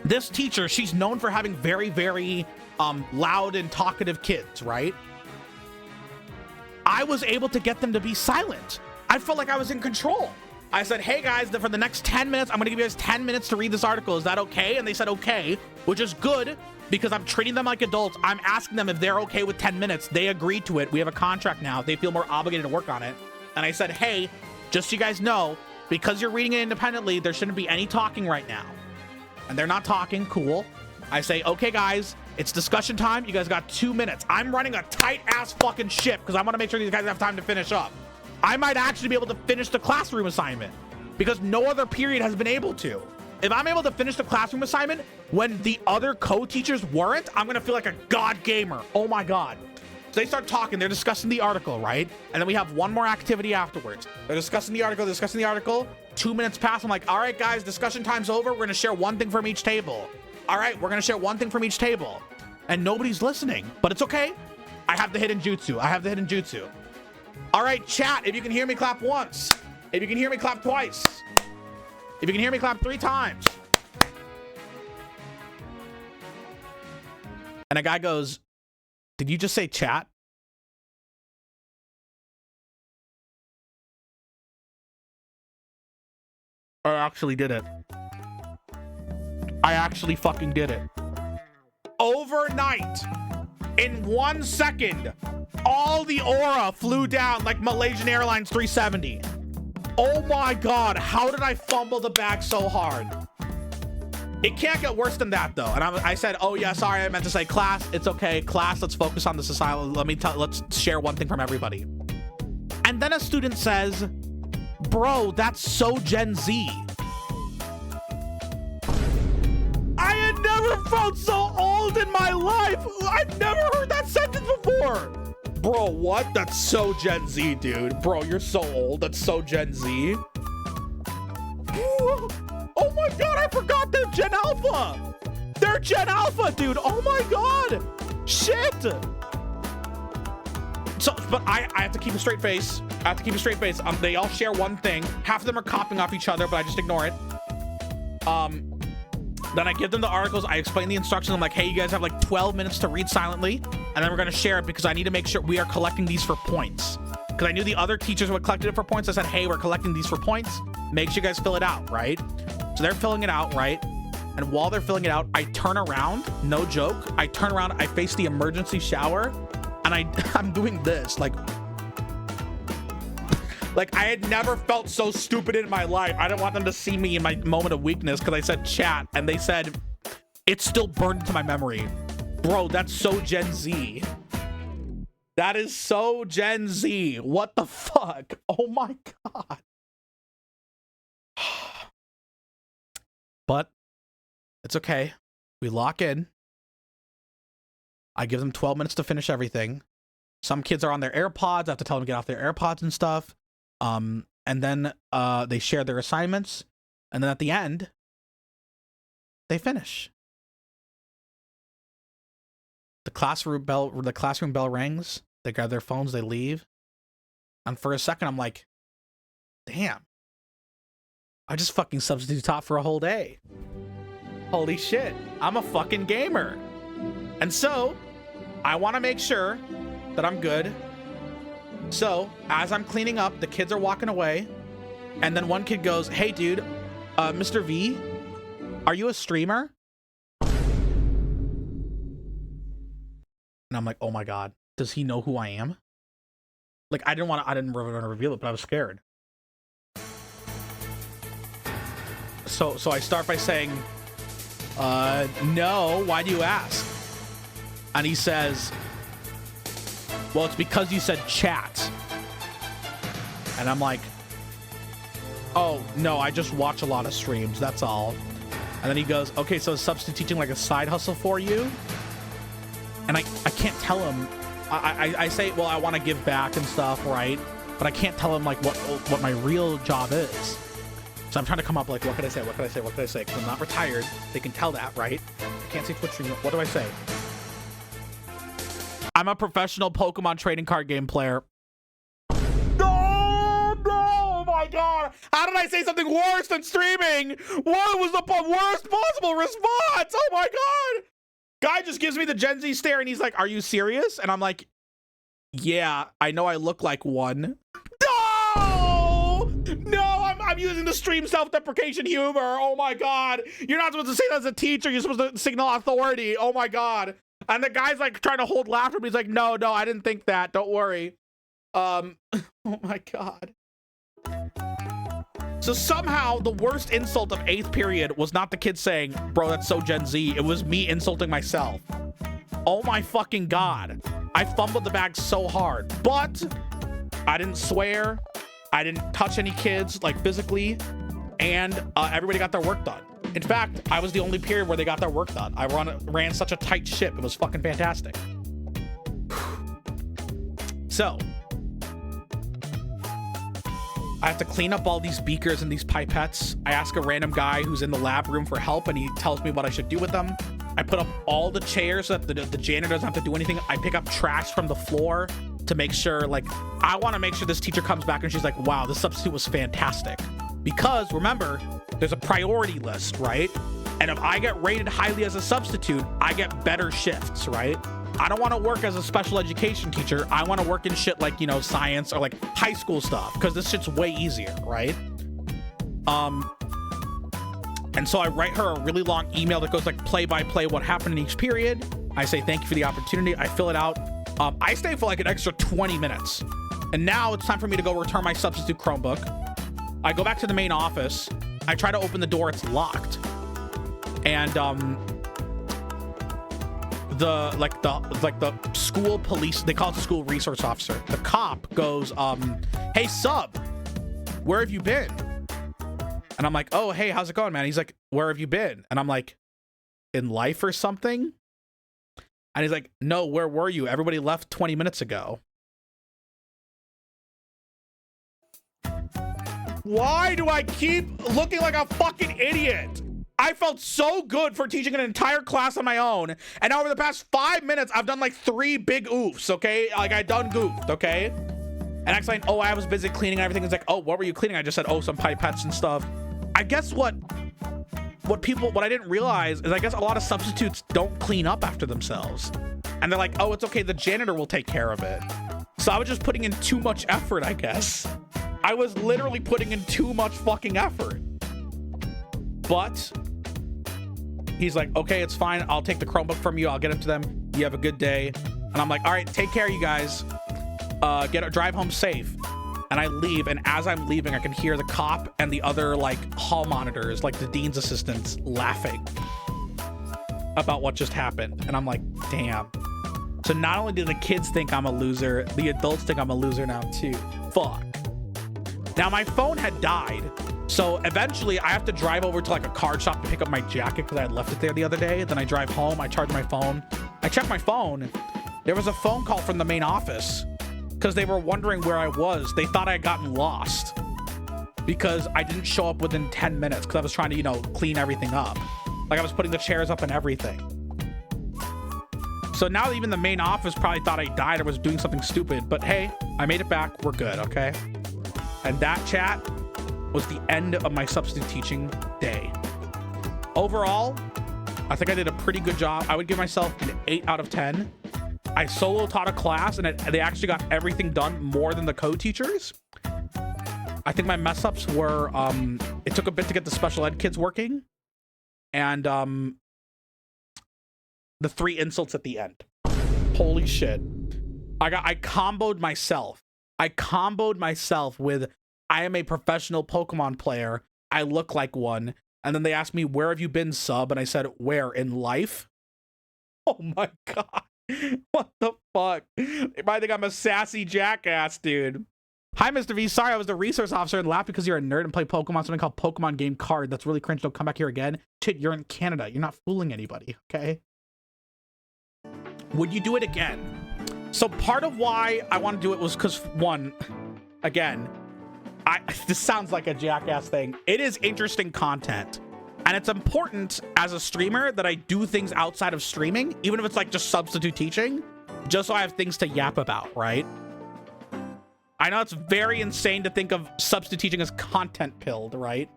this teacher, she's known for having very, very loud and talkative kids, right? I was able to get them to be silent. I felt like I was in control. I said, hey guys, for the next 10 minutes, I'm gonna give you guys 10 minutes to read this article. Is that okay? And they said, okay, which is good because I'm treating them like adults. I'm asking them if they're okay with 10 minutes. They agreed to it. We have a contract now. They feel more obligated to work on it. And I said, hey, just so you guys know, because you're reading it independently, there shouldn't be any talking right now. And they're not talking, cool. I say, okay guys, it's discussion time. You guys got 2 minutes. I'm running a tight ass fucking ship because I want to make sure these guys have time to finish up. I might actually be able to finish the classroom assignment because no other period has been able to. If I'm able to finish the classroom assignment when the other co-teachers weren't, I'm gonna feel like a god gamer. Oh my God. So they start talking, they're discussing the article, right? And then we have one more activity afterwards. They're discussing the article, 2 minutes pass. I'm like, all right guys, discussion time's over. We're gonna share one thing from each table. All right, we're gonna share one thing from each table. And nobody's listening, but it's okay. I have the hidden jutsu. All right, chat, if you can hear me, clap once. If you can hear me, clap twice. If you can hear me, clap 3 times. And a guy goes, did you just say chat? I actually did it. I actually fucking did it. Overnight, in 1 second, all the aura flew down like Malaysian Airlines 370. Oh my God, how did I fumble the bag so hard? It can't get worse than that though. And I said, oh yeah, sorry, I meant to say class. It's okay, class, let's focus on the society. Let's share one thing from everybody. And then a student says, bro, that's so Gen Z. I had never felt so old in my life. I've never heard that sentence before. Bro, what? That's so Gen Z, dude. Bro, you're so old. That's so Gen Z. Oh my God, I forgot they're Gen Alpha. They're Gen Alpha, dude. Oh my God. Shit. So, but I have to keep a straight face. They all share one thing. Half of them are copying off each other, but I just ignore it. Then I give them the articles. I explain the instructions. I'm like, hey, you guys have like 12 minutes to read silently. And then we're going to share it because I need to make sure we are collecting these for points. Because I knew the other teachers would collect it for points. I said, hey, we're collecting these for points. Make sure you guys fill it out, right? So they're filling it out, right? And while they're filling it out, I turn around. No joke. I turn around. I face the emergency shower. And I'm doing this. Like I had never felt so stupid in my life. I didn't want them to see me in my moment of weakness because I said chat and they said, it's still burned into my memory. Bro, that's so Gen Z. That is so Gen Z. What the fuck? Oh my God. But it's okay. We lock in. I give them 12 minutes to finish everything. Some kids are on their AirPods. I have to tell them to get off their AirPods and stuff. And then they share their assignments, and then at the end they finish. The classroom bell rings. They grab their phones, they leave. And for a second I'm like, damn, I just fucking substitute taught for a whole day. Holy shit, I'm a fucking gamer. And so I want to make sure that I'm good. So as I'm cleaning up, the kids are walking away, and then one kid goes, hey dude, Mr. V, are you a streamer? And I'm like, oh my God, does he know who I am? Like, I didn't want to reveal it, but I was scared. So I start by saying, no, why do you ask? And he says, well, it's because you said chat. And I'm like, oh, no, I just watch a lot of streams, that's all. And then he goes, okay, so is substitute teaching like a side hustle for you? And I can't tell him. I say, well, I want to give back and stuff, right? But I can't tell him like what my real job is. So I'm trying to come up like, what can I say? Because I'm not retired. They can tell that, right? I can't say Twitch stream. What do I say? I'm a professional Pokemon trading card game player. No, oh my God. How did I say something worse than streaming? What was the worst possible response? Oh my God. Guy just gives me the Gen Z stare and he's like, are you serious? And I'm like, yeah, I know I look like one. No! I'm using the stream self-deprecation humor. Oh my God. You're not supposed to say that as a teacher. You're supposed to signal authority. Oh my God. And the guy's like trying to hold laughter, but he's like, no, I didn't think that. Don't worry. Oh my God. So somehow the worst insult of 8th period was not the kid saying, bro, that's so Gen Z. It was me insulting myself. Oh my fucking God. I fumbled the bag so hard, but I didn't swear. I didn't touch any kids, like physically, and everybody got their work done. In fact, I was the only period where they got their work done. I ran such a tight ship. It was fucking fantastic. So I have to clean up all these beakers and these pipettes. I ask a random guy who's in the lab room for help, and he tells me what I should do with them. I put up all the chairs so that the janitor doesn't have to do anything. I pick up trash from the floor to make sure, like, I want to make sure this teacher comes back and she's like, wow, this substitute was fantastic. Because remember, there's a priority list, right? And if I get rated highly as a substitute, I get better shifts, right? I don't want to work as a special education teacher. I want to work in shit like, you know, science or like high school stuff, because this shit's way easier, right? And so I write her a really long email that goes like play by play what happened in each period. I say thank you for the opportunity. I fill it out. I stay for like an extra 20 minutes. And now it's time for me to go return my substitute Chromebook. I go back to the main office. I try to open the door. It's locked. And the school police, they call it the school resource officer. The cop goes, hey sub, where have you been? And I'm like, oh, hey, how's it going, man? He's like, where have you been? And I'm like, in life or something? And he's like, no, where were you? Everybody left 20 minutes ago. Why do I keep looking like a fucking idiot? I felt so good for teaching an entire class on my own. And over the past 5 minutes, I've done like 3 big oofs, okay? Like I done goofed, okay? And I explained, oh, I was busy cleaning and everything. It's like, oh, what were you cleaning? I just said, oh, some pipettes and stuff. I guess what I didn't realize is I guess a lot of substitutes don't clean up after themselves. And they're like, oh, it's okay, the janitor will take care of it. So I was just putting in too much effort, I guess. I was literally putting in too much fucking effort. But he's like, okay, it's fine. I'll take the Chromebook from you. I'll get it to them. You have a good day. And I'm like, all right, take care, you guys. Drive home safe. And I leave, and as I'm leaving, I can hear the cop and the other like hall monitors, like the dean's assistants, laughing about what just happened. And I'm like, damn. So not only do the kids think I'm a loser, the adults think I'm a loser now too. Fuck. Now my phone had died, so eventually I have to drive over to like a card shop to pick up my jacket because I had left it there the other day. Then I drive home, I charge my phone. I check my phone. There was a phone call from the main office because they were wondering where I was. They thought I had gotten lost because I didn't show up within 10 minutes because I was trying to, you know, clean everything up. Like I was putting the chairs up and everything. So now even the main office probably thought I died or was doing something stupid. But hey, I made it back. We're good, okay? And that, chat, was the end of my substitute teaching day. Overall, I think I did a pretty good job. I would give myself an 8 out of 10. I solo taught a class and they actually got everything done more than the co-teachers. I think my mess ups were, it took a bit to get the special ed kids working. And the 3 insults at the end. Holy shit. I comboed myself. I comboed myself with, I am a professional Pokemon player. I look like one. And then they asked me, where have you been, sub? And I said, where? In life? Oh my God. What the fuck? They probably think I'm a sassy jackass, dude. Hi, Mr. V. Sorry, I was the resource officer and laughed because you're a nerd and play Pokemon, something called Pokemon Game Card. That's really cringe. Don't come back here again. Shit, you're in Canada. You're not fooling anybody, okay? Would you do it again? So part of why I want to do it was because, one, again, this sounds like a jackass thing. It is interesting content. And it's important as a streamer that I do things outside of streaming, even if it's like just substitute teaching, just so I have things to yap about, right? I know it's very insane to think of substitute teaching as content pilled, right?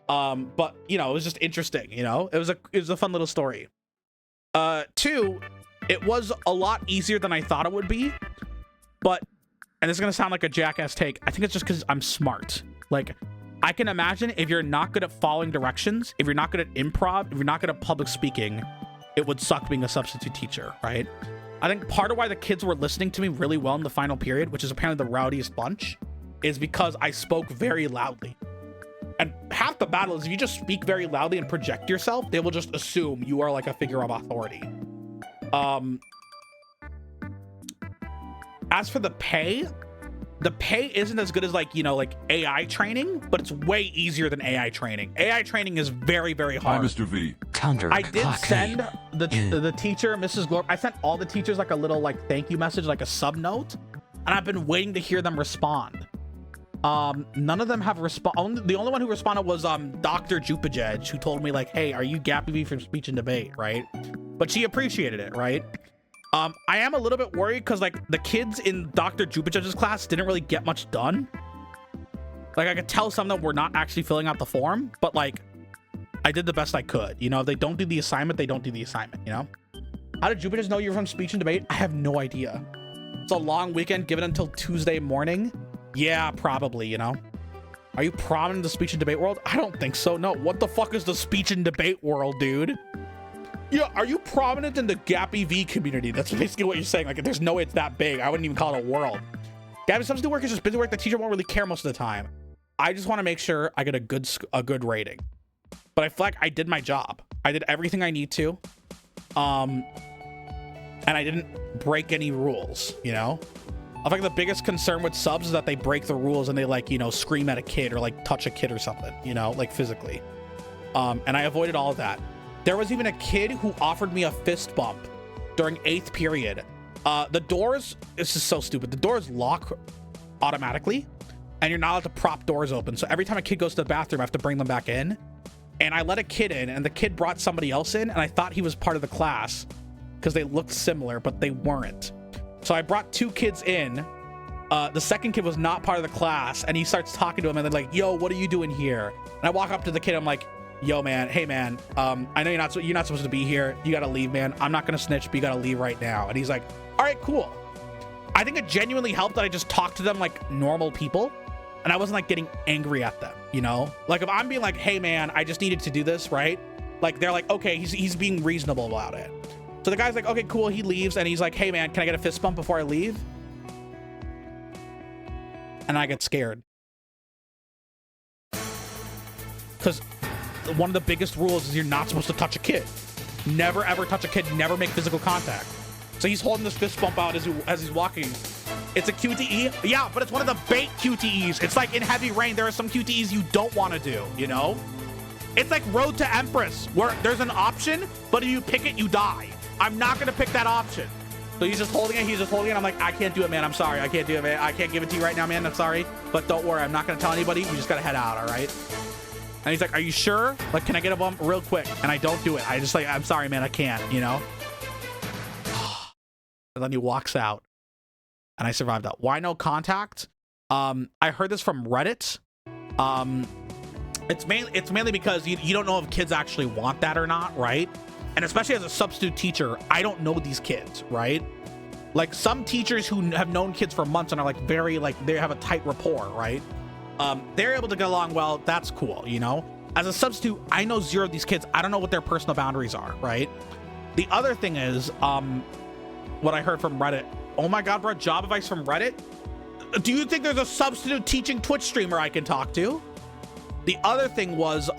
But you know, it was just interesting, you know? It was a fun little story. 2, it was a lot easier than I thought it would be, but, and this is gonna sound like a jackass take, I think it's just because I'm smart. Like, I can imagine if you're not good at following directions, if you're not good at improv, if you're not good at public speaking, it would suck being a substitute teacher, right? I think part of why the kids were listening to me really well in the final period, which is apparently the rowdiest bunch, is because I spoke very loudly. And half the battle is if you just speak very loudly and project yourself, they will just assume you are like a figure of authority. As for the pay isn't as good as like, you know, like AI training, but it's way easier than AI training. AI training is very, very hard. Hi, Mr. V. I did send the teacher, Mrs. Glor, I sent all the teachers like a little like thank you message, like a sub note, and I've been waiting to hear them respond. None of them have responded. The only one who responded was Dr. Jupajej, who told me like, hey, are you GappyV from speech and debate, right? But she appreciated it, right? I am a little bit worried because like the kids in Dr. Jupajej's class didn't really get much done. Like I could tell some of them were not actually filling out the form, but like I did the best I could. You know, if they don't do the assignment, they don't do the assignment, you know? How did Jupajej know you're from speech and debate? I have no idea. It's a long weekend, give it until Tuesday morning. Yeah, probably, you know? Are you prominent in the speech and debate world? I don't think so. No, what the fuck is the speech and debate world, dude? Yeah, are you prominent in the GappyV community? That's basically what you're saying. Like, there's no way it's that big. I wouldn't even call it a world. Gappy, substitute work is just busy work. The teacher won't really care most of the time. I just want to make sure I get a good rating. But I feel like I did my job. I did everything I need to. And I didn't break any rules, you know? I think the biggest concern with subs is that they break the rules and they like, you know, scream at a kid or like touch a kid or something, you know, like physically. And I avoided all of that. There was even a kid who offered me a fist bump during 8th period. The doors, this is so stupid. The doors lock automatically and you're not allowed to prop doors open. So every time a kid goes to the bathroom, I have to bring them back in. And I let a kid in and the kid brought somebody else in and I thought he was part of the class because they looked similar, but they weren't. So I brought 2 kids in. The second kid was not part of the class and he starts talking to him and they're like, yo, what are you doing here? And I walk up to the kid. I'm like, yo, man, hey, man, I know you're not supposed to be here. You got to leave, man. I'm not going to snitch, but you got to leave right now. And he's like, all right, cool. I think it genuinely helped that I just talked to them like normal people and I wasn't like getting angry at them, you know? Like if I'm being like, hey, man, I just needed to do this, right? Like they're like, okay, he's being reasonable about it. So the guy's like, okay, cool. He leaves and he's like, hey, man, can I get a fist bump before I leave? And I get scared. Because one of the biggest rules is you're not supposed to touch a kid. Never, ever touch a kid. Never make physical contact. So he's holding this fist bump out as he's walking. It's a QTE. Yeah, but it's one of the bait QTEs. It's like in Heavy Rain, there are some QTEs you don't want to do, you know? It's like Road to Empress, where there's an option, but if you pick it, you die. I'm not going to pick that option. So he's just holding it. He's just holding it. I'm like, I can't do it, man. I'm sorry. I can't do it, man. I can't give it to you right now, man. I'm sorry. But don't worry. I'm not going to tell anybody. We just got to head out, all right? And he's like, are you sure? Like, can I get a bump real quick? And I don't do it. I just like, I'm sorry, man. I can't, you know? And then he walks out. And I survived that. Why no contact? I heard this from Reddit. It's mainly because you don't know if kids actually want that or not, right? And especially as a substitute teacher, I don't know these kids, right? Like some teachers who have known kids for months and are like very like they have a tight rapport, right? They're able to get along well. That's cool, you know? As a substitute, I know 0 of these kids. I don't know what their personal boundaries are, right? The other thing is, what I heard from Reddit. Oh my God, bro, job advice from Reddit? Do you think there's a substitute teaching Twitch streamer I can talk to? The other thing was,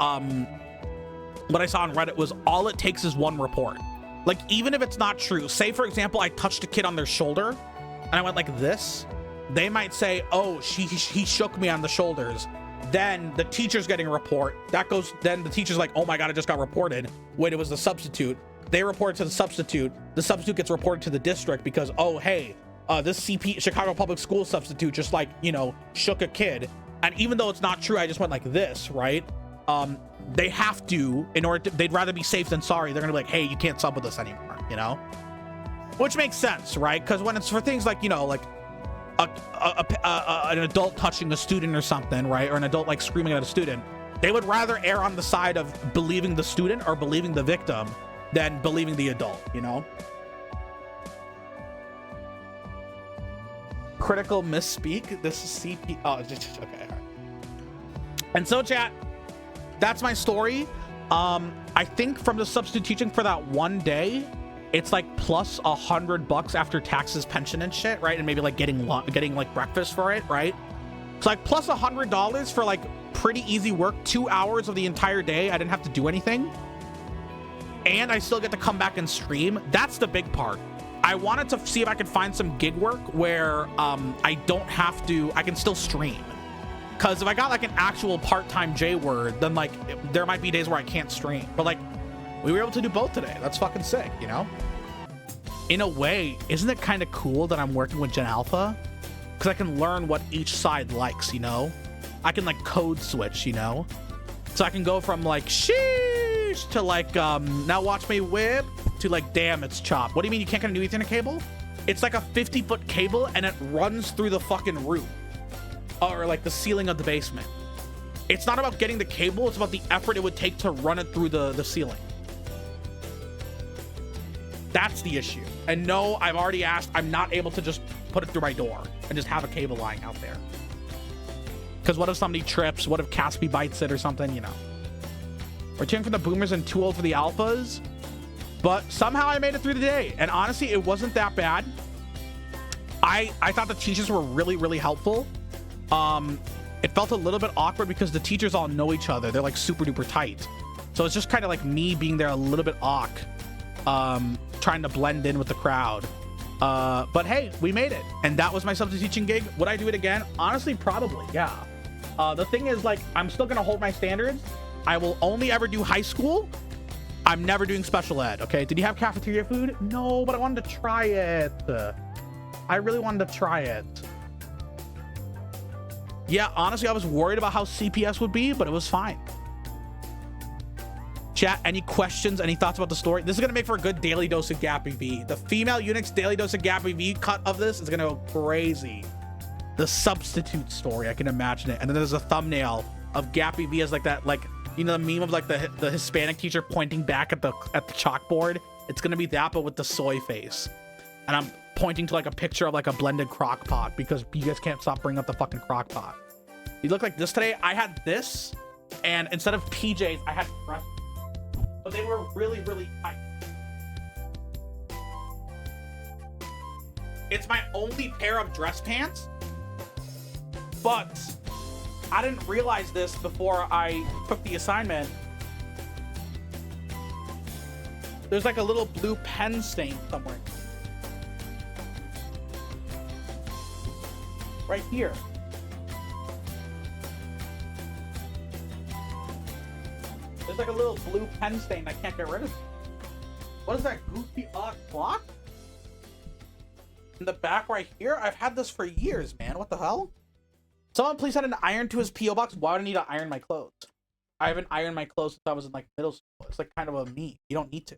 what I saw on Reddit was all it takes is one report. Like, even if it's not true, say for example, I touched a kid on their shoulder and I went like this, they might say, oh, he shook me on the shoulders. Then the teacher's getting a report. Then the teacher's like, oh my God, I just got reported. Wait, it was the substitute. They report it to the substitute. The substitute gets reported to the district because, oh, hey, this Chicago Public School substitute just like, you know, shook a kid. And even though it's not true, I just went like this, right? They have to, they'd rather be safe than sorry. They're gonna be like, hey, you can't sub with us anymore, you know? Which makes sense, right? Because when it's for things like, you know, like an adult touching a student or something, right? Or an adult like screaming at a student, they would rather err on the side of believing the student or believing the victim than believing the adult, you know? Critical misspeak. This is CP. Oh, just okay. All right. And so chat, that's my story. I think from the substitute teaching for that one day, it's like plus $100 after taxes, pension and shit, right? And maybe like getting like breakfast for it, right? So like plus $100 for like pretty easy work, 2 hours of the entire day. I didn't have to do anything. And I still get to come back and stream. That's the big part. I wanted to see if I could find some gig work where I don't have to, I can still stream. Because if I got like an actual part-time J-word, then like there might be days where I can't stream. But like we were able to do both today. That's fucking sick, you know? In a way, isn't it kind of cool that I'm working with Gen Alpha? Because I can learn what each side likes, you know? I can like code switch, you know? So I can go from like sheesh to like now watch me whip to like damn it's chopped. What do you mean you can't get a new Ethernet cable? It's like a 50-foot cable and it runs through the fucking roof. Or like the ceiling of the basement. It's not about getting the cable, it's about the effort it would take to run it through the ceiling. That's the issue. And no, I've already asked, I'm not able to just put it through my door and just have a cable lying out there. Because what if somebody trips? What if Gappy bites it or something, you know? We're cheering for the boomers and too old for the alphas. But somehow I made it through the day. And honestly, it wasn't that bad. I thought the teachers were really, really helpful. It felt a little bit awkward because the teachers all know each other. They're like super duper tight. So it's just kind of like me being there a little bit awk, trying to blend in with the crowd. But hey, we made it. And that was my substitute teaching gig. Would I do it again? Honestly, probably, yeah. The thing is, like, I'm still gonna hold my standards. I will only ever do high school. I'm never doing special ed, okay? Did you have cafeteria food? No, but I wanted to try it. I really wanted to try it. Yeah, honestly, I was worried about how CPS would be, but it was fine. Chat, any questions, any thoughts about the story? This is going to make for a good daily dose of GappyV. The female eunuch's daily dose of GappyV cut of this is going to go crazy. The substitute story, I can imagine it. And then there's a thumbnail of GappyV as like that, like, you know, the meme of like the Hispanic teacher pointing back at the chalkboard. It's going to be that, but with the soy face. And I'm pointing to like a picture of like a blended crock pot because you guys can't stop bringing up the fucking crock pot. You look like this today. I had this, and instead of PJs, I had dress, but they were really, really tight. It's my only pair of dress pants, but I didn't realize this before I took the assignment. There's like a little blue pen stain somewhere. Right here. There's like a little blue pen stain I can't get rid of. What is that goofy odd clock? In the back right here? I've had this for years, man. What the hell? Someone please send an iron to his P.O. box. Why would I need to iron my clothes? I haven't ironed my clothes since I was in like middle school. It's like kind of a meme. You don't need to.